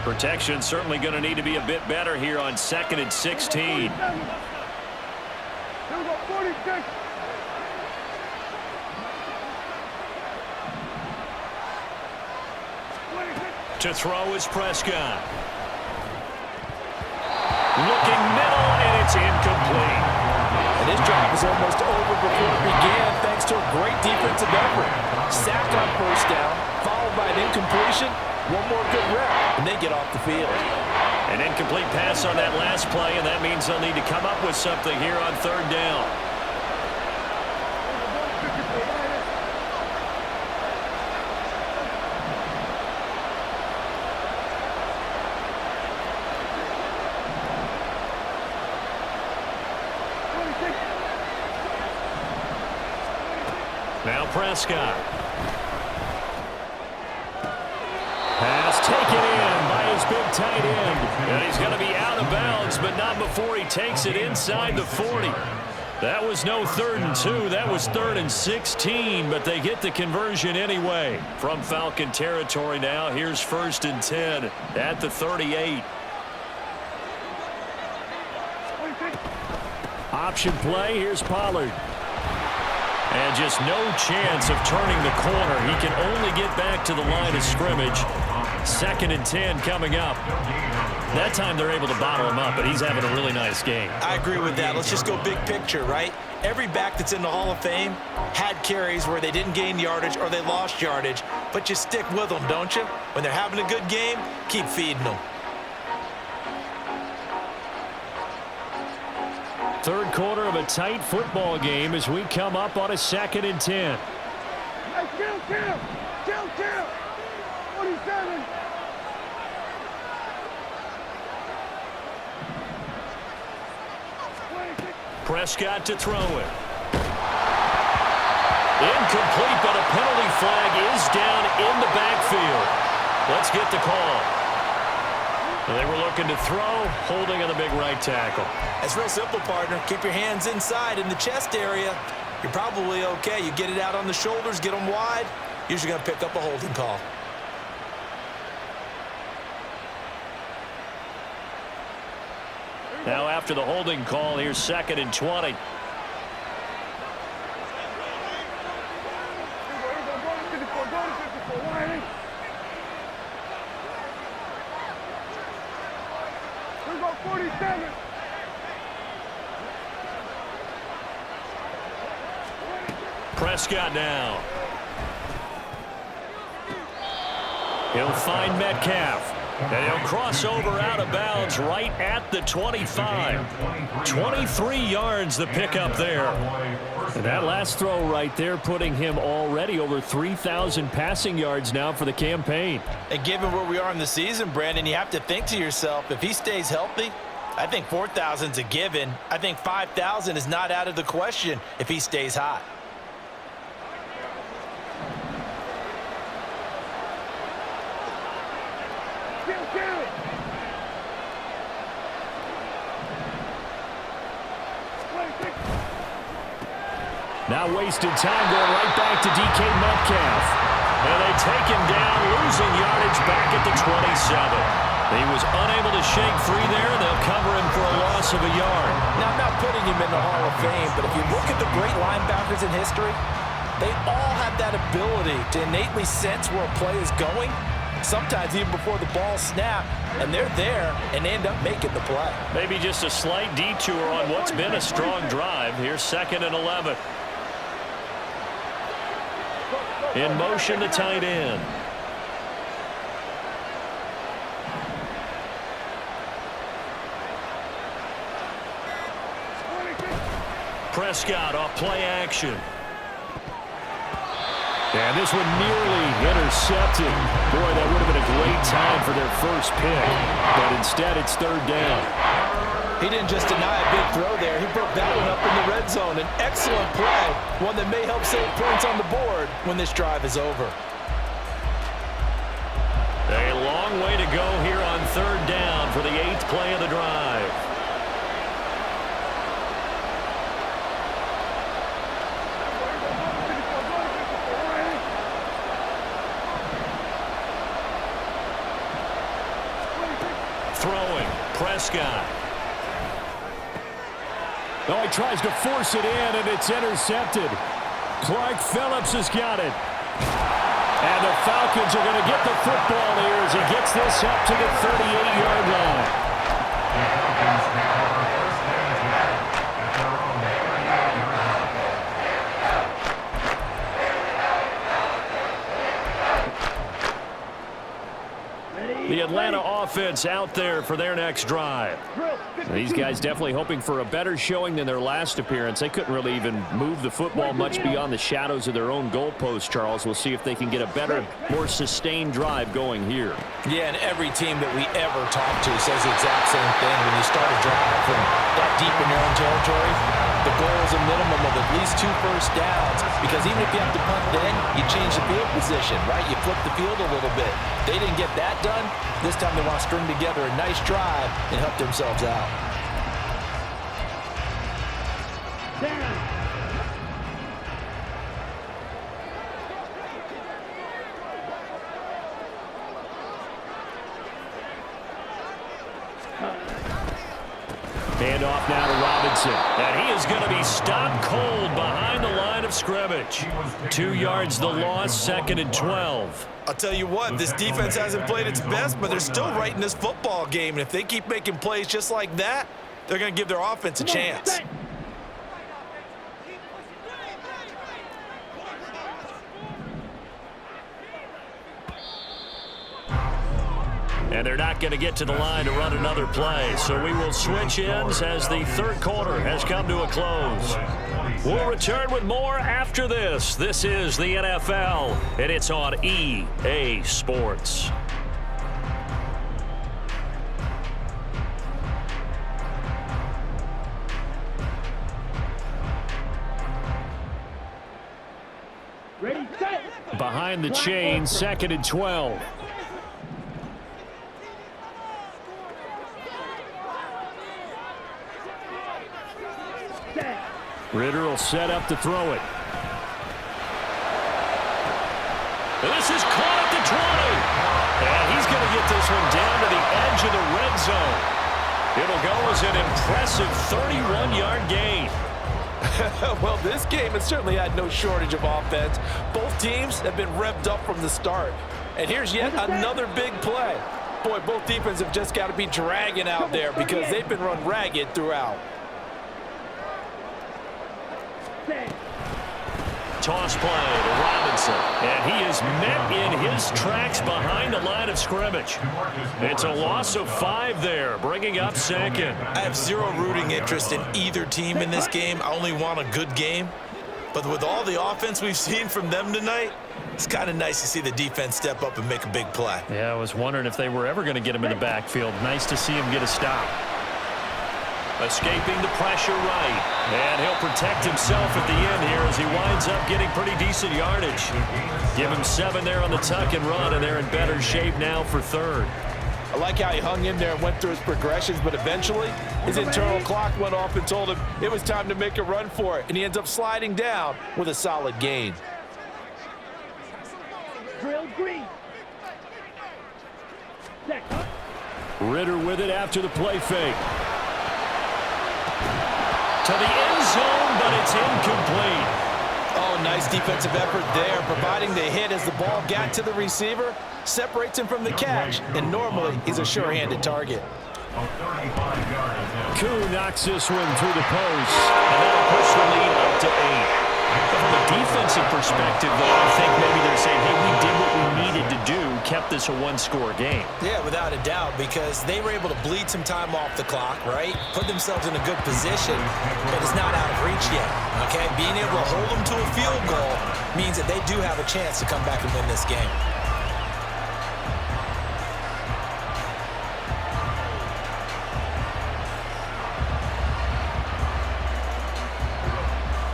Protection certainly going to need to be a bit better here on 2nd and 16. To throw is Prescott. Looking middle, and it's incomplete. And his drive was almost over before it began thanks to a great defensive effort. Sack on 1st down, followed by an incompletion. One more good rep, and they get off the field. An incomplete pass on that last play, and that means they'll need to come up with something here on 3rd down. Now Prescott. Pass taken in by his big tight end. And he's going to be out of bounds, but not before he takes it inside the 40. That was no 3rd and 2. That was 3rd and 16, but they get the conversion anyway. From Falcon territory now, here's 1st and 10 at the 38. Option play, here's Pollard. And just no chance of turning the corner. He can only get back to the line of scrimmage. 2nd and 10 coming up. That time they're able to bottle him up, but he's having a really nice game. I agree with that. Let's just go big picture, right? Every back that's in the Hall of Fame had carries where they didn't gain yardage or they lost yardage, but you stick with them, don't you? When they're having a good game, keep feeding them. 3rd quarter of a tight football game as we come up on a 2nd and 10. Chill. 47. Prescott to throw it. Incomplete, but a penalty flag is down in the backfield. Let's get the call. They were looking to throw, holding on the big right tackle. It's real simple, partner. Keep your hands inside in the chest area. You're probably okay. You get it out on the shoulders, get them wide. Usually going to pick up a holding call. Now after the holding call, here's 2nd and 20. Prescott now. He'll find Metcalf. And he'll cross over out of bounds right at the 25. 23 yards the pickup there. And that last throw right there putting him already over 3,000 passing yards now for the campaign. And given where we are in the season, Brandon, you have to think to yourself, if he stays healthy, I think 4,000's a given. I think 5,000 is not out of the question if he stays hot. Now wasted time going right back to DK Metcalf. And they take him down, losing yardage back at the 27. He was unable to shake free there. They'll cover him for a loss of a yard. Now, I'm not putting him in the Hall of Fame, but if you look at the great linebackers in history, they all have that ability to innately sense where a play is going, sometimes even before the ball snapped, and they're there and they end up making the play. Maybe just a slight detour on what's been a strong drive. Here's 2nd and 11. In motion, the tight end. Prescott off play action. And this one nearly intercepted. Boy, that would have been a great time for their first pick. But instead, it's 3rd down. He didn't just deny a big throw there. He broke that one up in the red zone. An excellent play, one that may help save points on the board when this drive is over. A long way to go here on 3rd down for the 8th play of the drive. Throwing, Prescott. Oh, he tries to force it in, and it's intercepted. Clark Phillips has got it. And the Falcons are going to get the football here as he gets this up to the 38-yard line. The Atlanta offense out there for their next drive. These guys definitely hoping for a better showing than their last appearance. They couldn't really even move the football much beyond the shadows of their own goalpost, Charles. We'll see if they can get a better, more sustained drive going here. Yeah, and every team that we ever talk to says the exact same thing. When you start a drive from that deep in your own territory, the goal is a minimum of at least 2 first downs, because even if you have to punt then, you change the field position, right? You flip the field a little bit. They didn't get that done. This time they want to string together a nice drive and help themselves out. Handoff now to Robinson. And he is going to be stopped cold behind the line of scrimmage. 2 yards the loss, 2nd and 12. I'll tell you what, this defense hasn't played its best, but they're still right in this football game. And if they keep making plays just like that, they're going to give their offense a chance. And they're not going to get to the line to run another play. So we will switch ends as the 3rd quarter has come to a close. We'll return with more after this. This is the NFL, and it's on EA Sports. Ready, set. Behind the chain, 2nd and 12. Ritter will set up to throw it. This is caught at the 20. And he's going to get this one down to the edge of the red zone. It'll go as an impressive 31-yard gain. Well, this game has certainly had no shortage of offense. Both teams have been revved up from the start. And here's yet another big play. Boy, both defenses have just got to be dragging out there because they've been run ragged throughout. Toss play to Robinson. And he is met in his tracks behind the line of scrimmage. It's a loss of 5 there, bringing up second. I have zero rooting interest in either team in this game. I only want a good game. But with all the offense we've seen from them tonight, it's kind of nice to see the defense step up and make a big play. Yeah, I was wondering if they were ever going to get him in the backfield. Nice to see him get a stop. Escaping the pressure right. And he'll protect himself at the end here as he winds up getting pretty decent yardage. Give him 7 there on the tuck and run, and they're in better shape now for third. I like how he hung in there and went through his progressions, but eventually his internal clock went off and told him it was time to make a run for it, and he ends up sliding down with a solid gain. Drill green. Ritter with it after the play fake. To the end zone, but it's incomplete. Oh, nice defensive effort there, providing the hit as the ball got to the receiver, separates him from the catch, and normally he's a sure-handed target. Koo knocks this one through the post, and that'll push the lead up to 8. From a defensive perspective, though, I think maybe they're saying, hey, we did what we needed to do, kept this a one-score game. Yeah, without a doubt, because they were able to bleed some time off the clock, right? Put themselves in a good position, but it's not out of reach yet, okay? Being able to hold them to a field goal means that they do have a chance to come back and win this game.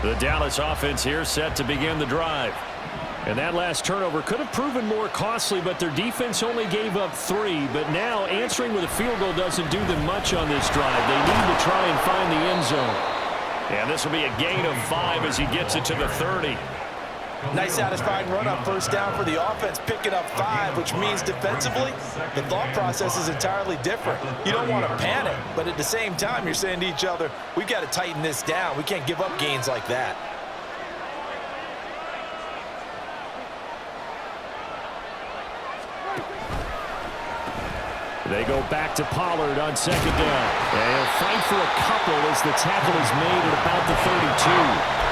The Dallas offense here set to begin the drive. And that last turnover could have proven more costly, but their defense only gave up 3. But now answering with a field goal doesn't do them much on this drive. They need to try and find the end zone. And this will be a gain of 5 as he gets it to the 30. Nice satisfying run on first down for the offense, picking up 5, which means defensively, the thought process is entirely different. You don't want to panic, but at the same time, you're saying to each other, we've got to tighten this down. We can't give up gains like that. They go back to Pollard on second down. And he'll fight for a couple as the tackle is made at about the 32.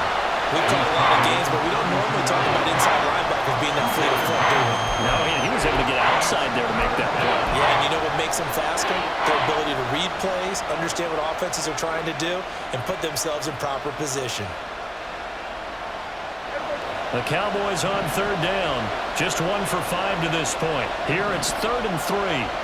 We've called a lot of games, but we don't normally talk about inside linebackers being that fleet of foot, do we? No, he was able to get outside there to make that play. Yeah, and you know what makes them faster? Their ability to read plays, understand what offenses are trying to do, and put themselves in proper position. The Cowboys on third down. Just 1 for 5 to this point. Here it's 3rd and 3.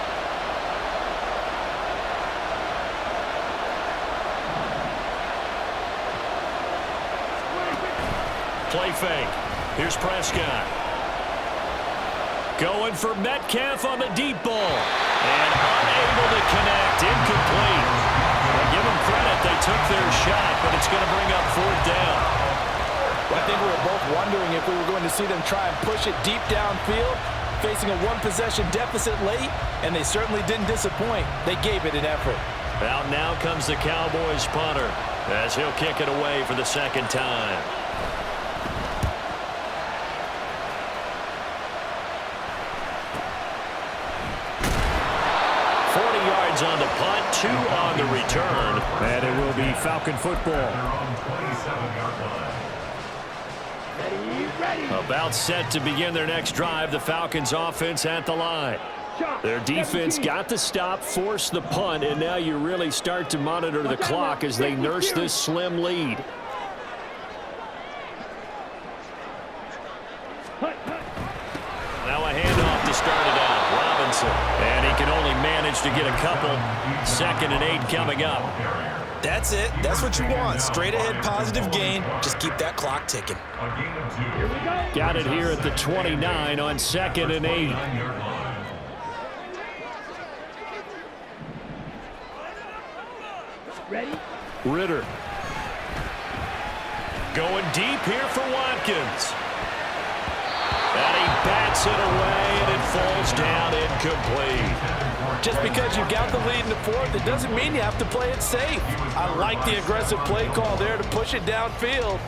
Play fake. Here's Prescott. Going for Metcalf on the deep ball. And unable to connect. Incomplete. Well, give them credit. They took their shot, but it's going to bring up 4th down. Well, I think we were both wondering if we were going to see them try and push it deep downfield, facing a 1-possession deficit late, and they certainly didn't disappoint. They gave it an effort. Out now comes the Cowboys punter as he'll kick it away for the 2nd time. 40 yards on the punt, 2 on the return, and it will be Falcon football. About set to begin their next drive, the Falcons offense at the line. Their defense got the stop, forced the punt, and now you really start to monitor the clock as they nurse this slim lead. Now a handoff to start it out. Robinson. And he can only manage to get a couple. 2nd and 8 coming up. That's it. That's what you want. Straight ahead positive gain. Just keep that clock ticking. Got it here at the 29 on 2nd and 8. Ready? Ritter. Going deep here for Watkins. And he bats it away, and it falls down incomplete. Just because you've got the lead in the fourth, it doesn't mean you have to play it safe. I like the aggressive play call there to push it downfield.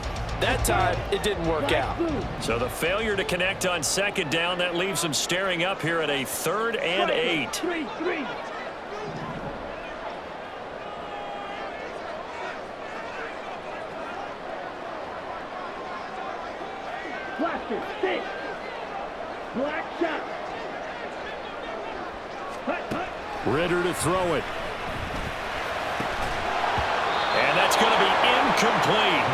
That time, it didn't work out. So the failure to connect on second down, that leaves him staring up here at a 3rd and 8. 3-3. Blaster, 6. Black shot. Hut, hut. Ritter to throw it. And that's going to be incomplete.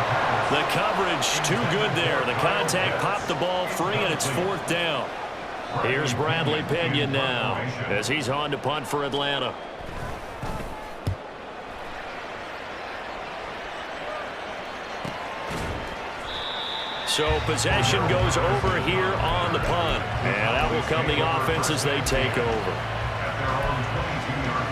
The coverage too good there. The contact popped the ball free, and it's 4th down. Here's Bradley Pinion now as he's on to punt for Atlanta. So possession goes over here on the punt. And out will come the offense as they take over. At their own 22-yard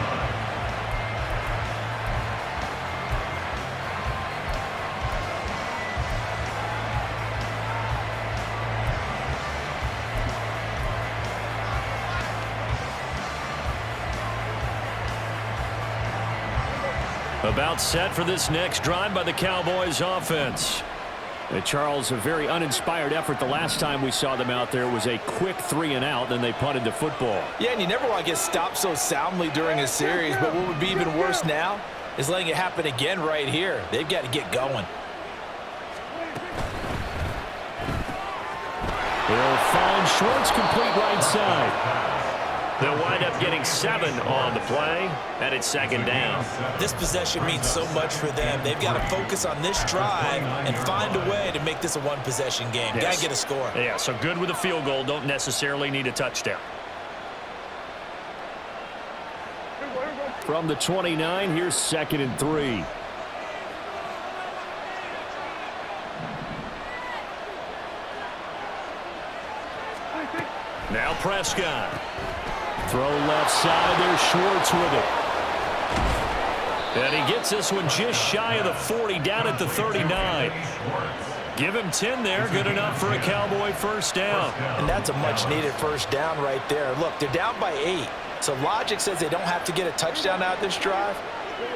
line. About set for this next drive by the Cowboys offense. And Charles, a very uninspired effort the last time we saw them out there. It was a quick 3-and-out, then they punted the football. Yeah, and you never want to get stopped so soundly during a series, but what would be even worse now is letting it happen again right here. They've got to get going. They'll find Schwartz complete right side. They'll wind up getting 7 on the play, and it's 2nd down. This possession means so much for them. They've got to focus on this drive and find a way to make this a one-possession game. Yes. Got to get a score. Yeah, so good with a field goal. Don't necessarily need a touchdown. From the 29, here's 2nd and 3. Now Prescott. Throw left side. There's Schwartz with it. And he gets this one just shy of the 40, down at the 39. Give him 10 there. Good enough for a Cowboy first down. And that's a much-needed first down right there. Look, they're down by 8. So logic says they don't have to get a touchdown out of this drive.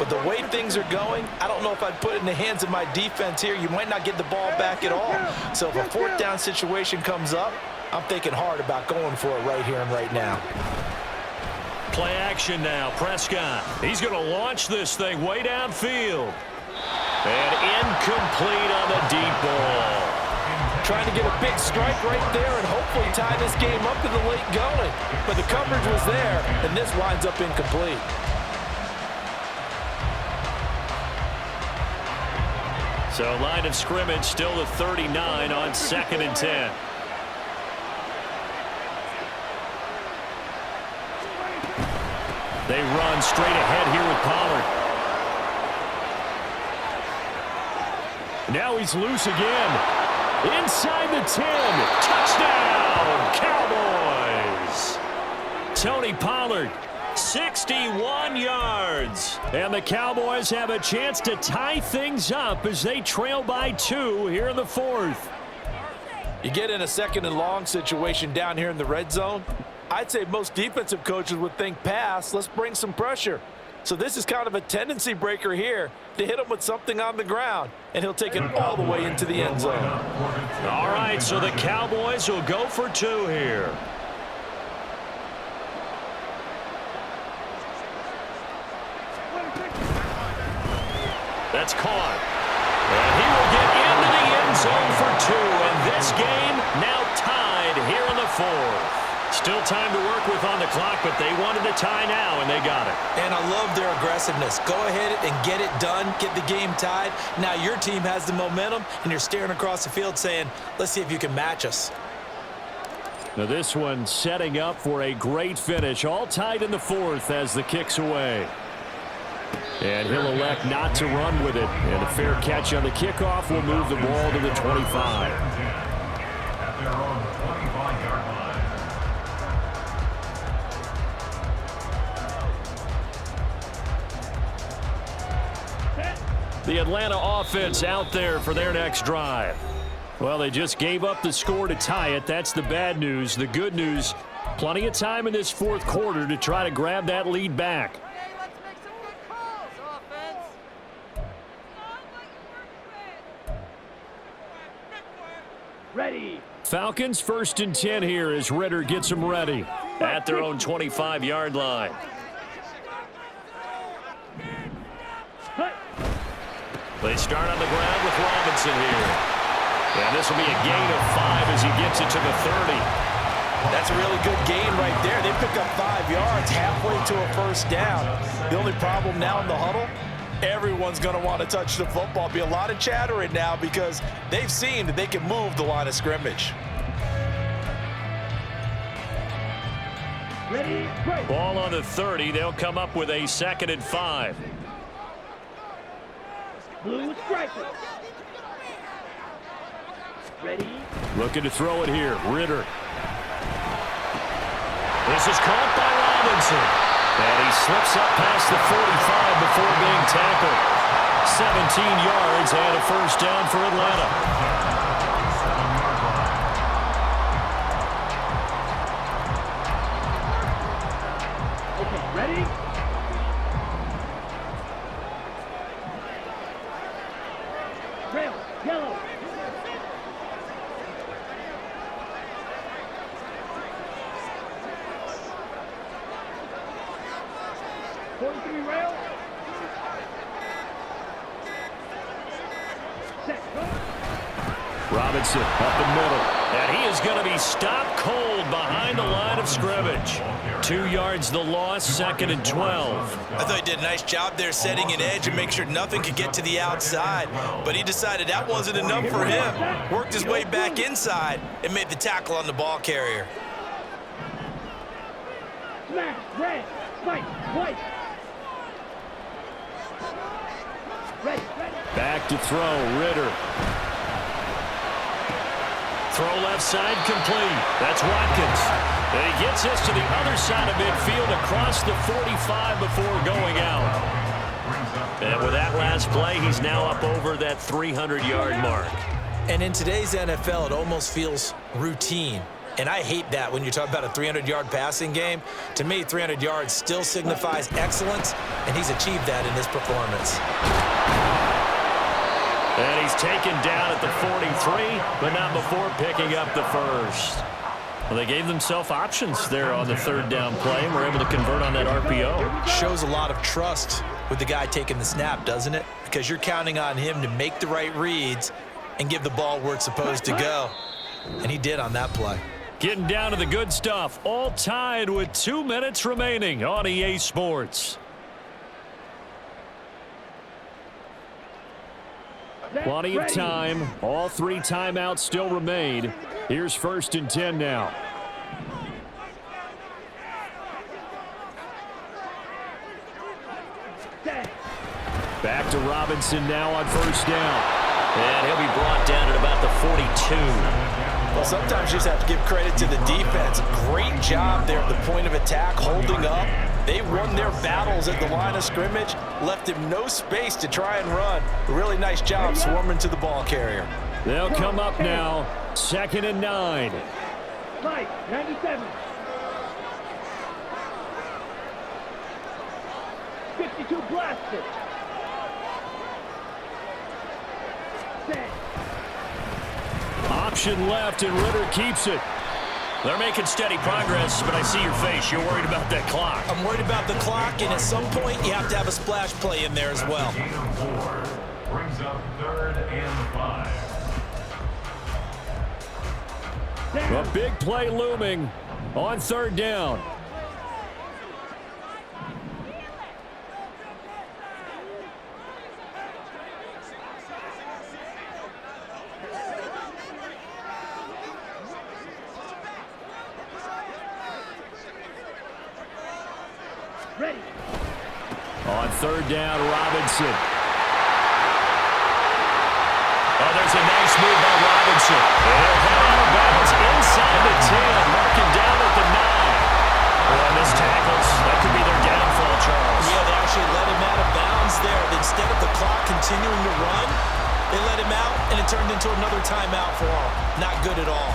But the way things are going, I don't know if I'd put it in the hands of my defense here. You might not get the ball back at all. So if a 4th down situation comes up, I'm thinking hard about going for it right here and right now. Play action now. Prescott. He's going to launch this thing way downfield. And incomplete on the deep ball. Trying to get a big strike right there and hopefully tie this game up in the late going. But the coverage was there, and this winds up incomplete. So line of scrimmage still the 39 on 2nd and 10. They run straight ahead here with Pollard. Now he's loose again. Inside the 10. Touchdown, Cowboys. Tony Pollard, 61 yards. And the Cowboys have a chance to tie things up as they trail by 2 here in the 4th. You get in a 2nd and long situation down here in the red zone. I'd say most defensive coaches would think pass. Let's bring some pressure. So this is kind of a tendency breaker here to hit him with something on the ground, and he'll take it all the way into the end zone. All right, so the Cowboys will go for 2 here. That's caught. And he will get into the end zone for 2, and this game now tied here in the 4th. Still time to work with on the clock, but they wanted a tie now, and they got it. And I love their aggressiveness. Go ahead and get it done, get the game tied. Now your team has the momentum, and you're staring across the field saying, let's see if you can match us. Now this one setting up for a great finish, all tied in the 4th as the kick's away. And he'll elect not to run with it. And a fair catch on the kickoff will move the ball to the 25. At their own 25-yard line. The Atlanta offense out there for their next drive. Well, they just gave up the score to tie it. That's the bad news. The good news, plenty of time in this fourth quarter to try to grab that lead back. Let's make some good calls, offense. Ready. Falcons 1st and 10 here as Ritter gets them ready at their own 25-yard line. They start on the ground with Robinson here. And this will be a gain of 5 as he gets it to the 30. That's a really good gain right there. They pick up 5 yards halfway to a first down. The only problem now in the huddle, everyone's going to want to touch the football. Be a lot of chattering now because they've seen that they can move the line of scrimmage. Ready. Break. Ball on the 30. They'll come up with a 2nd and 5. Blue striker. Ready. Looking to throw it here. Ritter. This is caught by Robinson. And he slips up past the 45 before being tackled. 17 yards and a first down for Atlanta. Okay, ready? Trail, yellow. Rail. Set, go. Robinson up the middle. And he is going to be stopped cold behind the line of scrimmage. 2 yards the loss, 2nd and 12. I thought he did a nice job there setting an edge and make sure nothing could get to the outside. But he decided that wasn't enough for him. Worked his way back inside and made the tackle on the ball carrier. Smash, red, spike, white. Ready, ready. Back to throw, Ritter. Throw left side complete. That's Watkins. And he gets this to the other side of midfield across the 45 before going out. And with that last play, he's now up over that 300-yard mark. And in today's NFL, it almost feels routine. And I hate that when you talk about a 300-yard passing game. To me, 300 yards still signifies excellence, and he's achieved that in this performance. And he's taken down at the 43, but not before picking up the first. Well, they gave themselves options there on the 3rd down play, and were able to convert on that RPO. Shows a lot of trust with the guy taking the snap, doesn't it? Because you're counting on him to make the right reads and give the ball where it's supposed to go. And he did on that play. Getting down to the good stuff, all tied with 2 minutes remaining on EA Sports. Plenty of time. All 3 timeouts still remain. Here's 1st and 10 now. Back to Robinson now on 1st down. And he'll be brought down at about the 42. Well, sometimes you just have to give credit to the defense. Great job there at the point of attack, holding up. They won their battles at the line of scrimmage, left him no space to try and run. A really nice job swarming to the ball carrier. They'll come up now, 2nd and 9. Mike, 97. 52 blaster. Set. Option left, and Ritter keeps it. They're making steady progress, but I see your face. You're worried about that clock. I'm worried about the clock, and at some point, you have to have a splash play in there as well. Gain of 4 brings up 3rd and 5. A big play looming on 3rd down. Ready. On 3rd down, Robinson. Oh, there's a nice move by Robinson. He'll head out of bounds inside the 10, marking down at the 9. Well, this tackles. That could be their downfall, Charles. Yeah, they actually let him out of bounds there. Instead of the clock continuing to run. They let him out, and it turned into another timeout for him. Not good at all.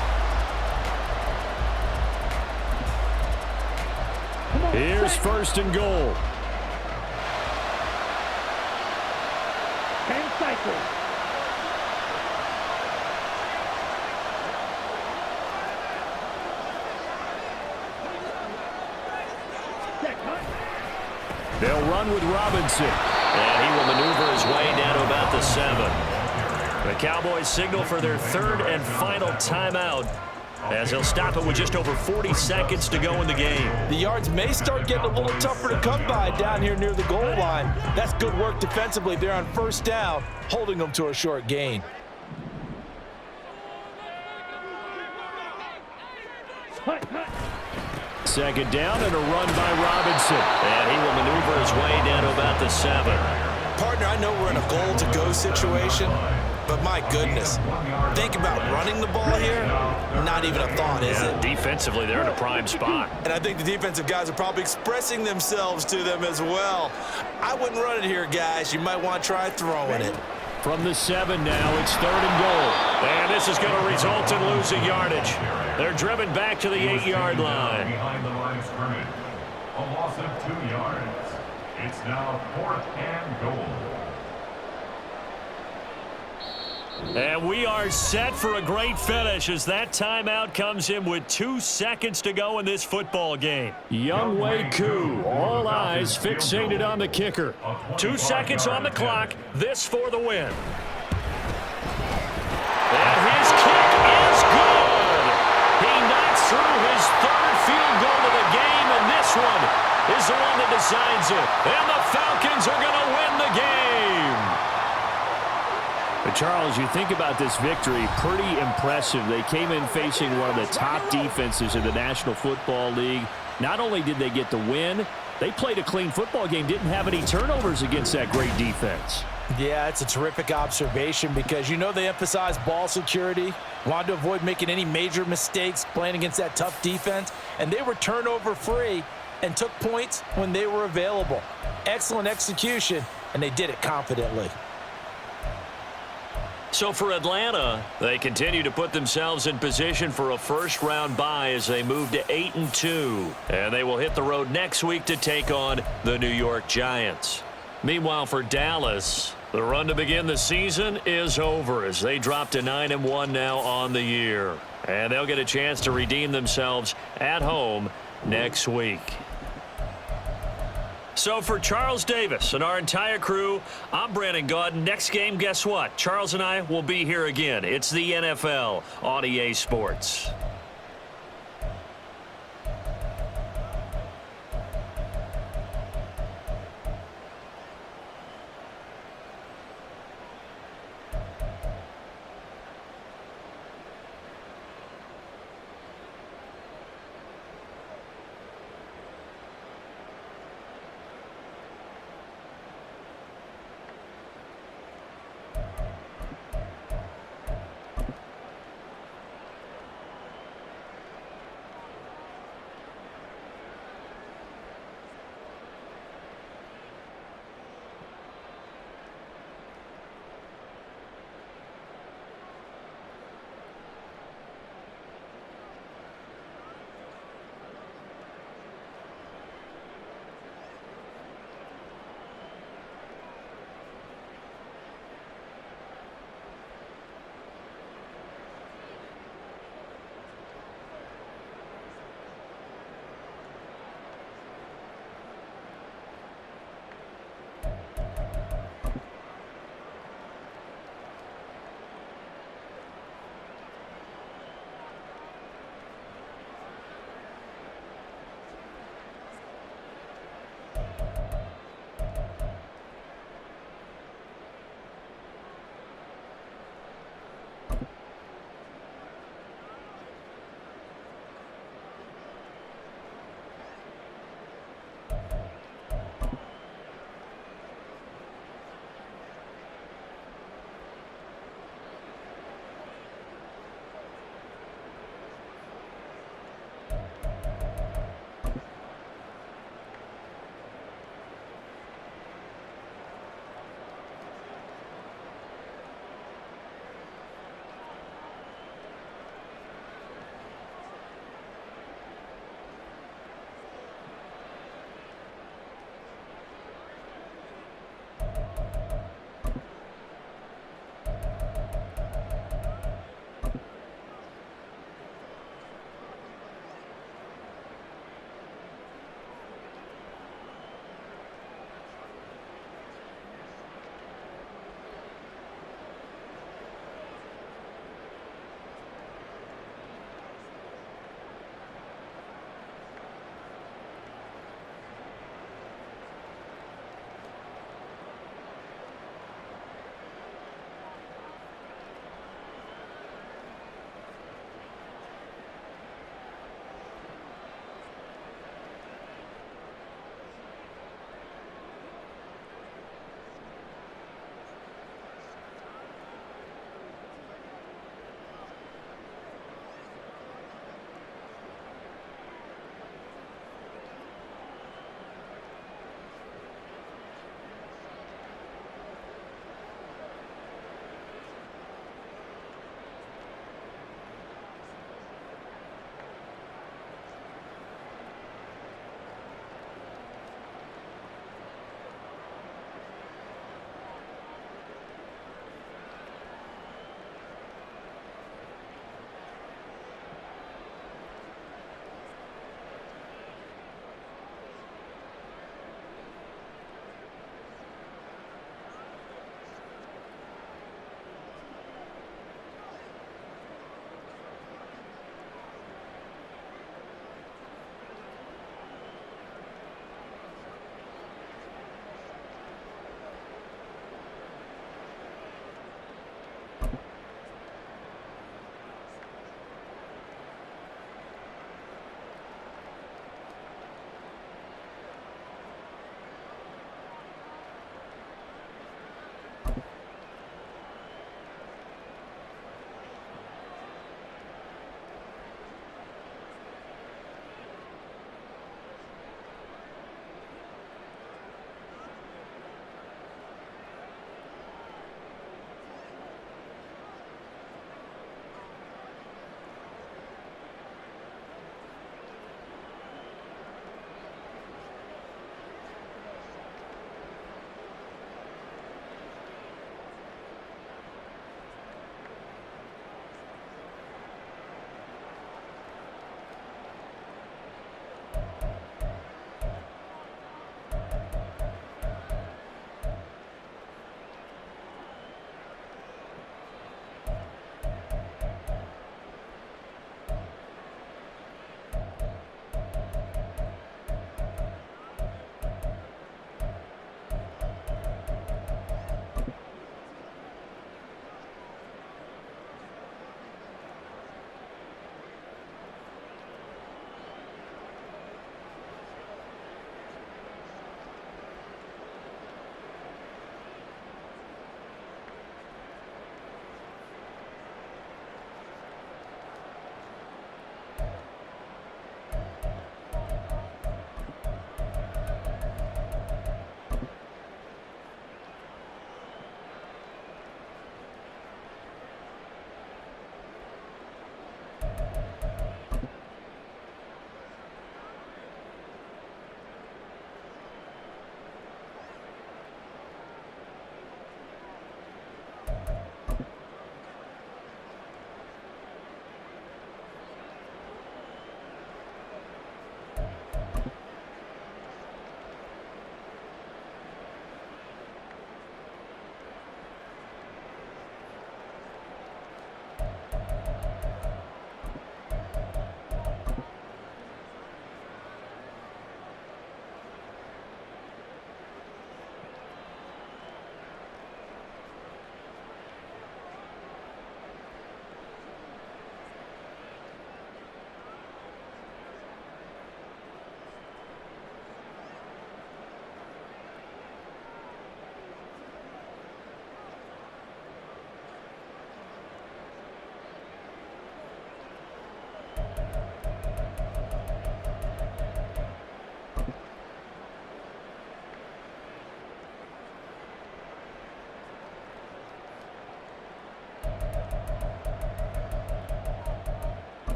Here's first and goal. 10 cycles. They'll run with Robinson. And he will maneuver his way down to about the 7. The Cowboys signal for their third and final timeout, as they'll stop it with just over 40 seconds to go in the game. The yards may start getting a little tougher to come by down here near the goal line. That's good work defensively there on first down, holding them to a short gain. Second down and a run by Robinson. And he will maneuver his way down to about the 7. Partner, I know we're in a goal-to-go situation, but my goodness, think about running the ball here. Not even a thought, is it? Defensively, they're in a prime spot. And I think the defensive guys are probably expressing themselves to them as well. I wouldn't run it here, guys. You might want to try throwing it. From the 7 now, it's third and goal. And this is going to result in losing yardage. They're driven back to the 8-yard line. Behind the line of scrimmage. A loss of 2 yards. It's now 4th and goal. And we are set for a great finish as that timeout comes in with 2 seconds to go in this football game. Wk10, all eyes fixated on the kicker. 2 seconds on the clock. This for the win. And his kick is good. He knocks through his 3rd field goal of the game, and this one is the one that decides it. And the Falcons are going to win the game. But Charles, you think about this victory, pretty impressive. They came in facing one of the top defenses in the National Football League. Not only did they get the win, they played a clean football game, didn't have any turnovers against that great defense. Yeah, it's a terrific observation because you know they emphasize ball security, wanted to avoid making any major mistakes playing against that tough defense, and they were turnover-free and took points when they were available. Excellent execution, and they did it confidently. So for Atlanta, they continue to put themselves in position for a first-round bye as they move to 8-2. And they will hit the road next week to take on the New York Giants. Meanwhile, for Dallas, the run to begin the season is over as they drop to 9-1 now on the year. And they'll get a chance to redeem themselves at home next week. So for Charles Davis and our entire crew, I'm Brandon Gaudin. Next game, guess what? Charles and I will be here again. It's the NFL on EA Sports.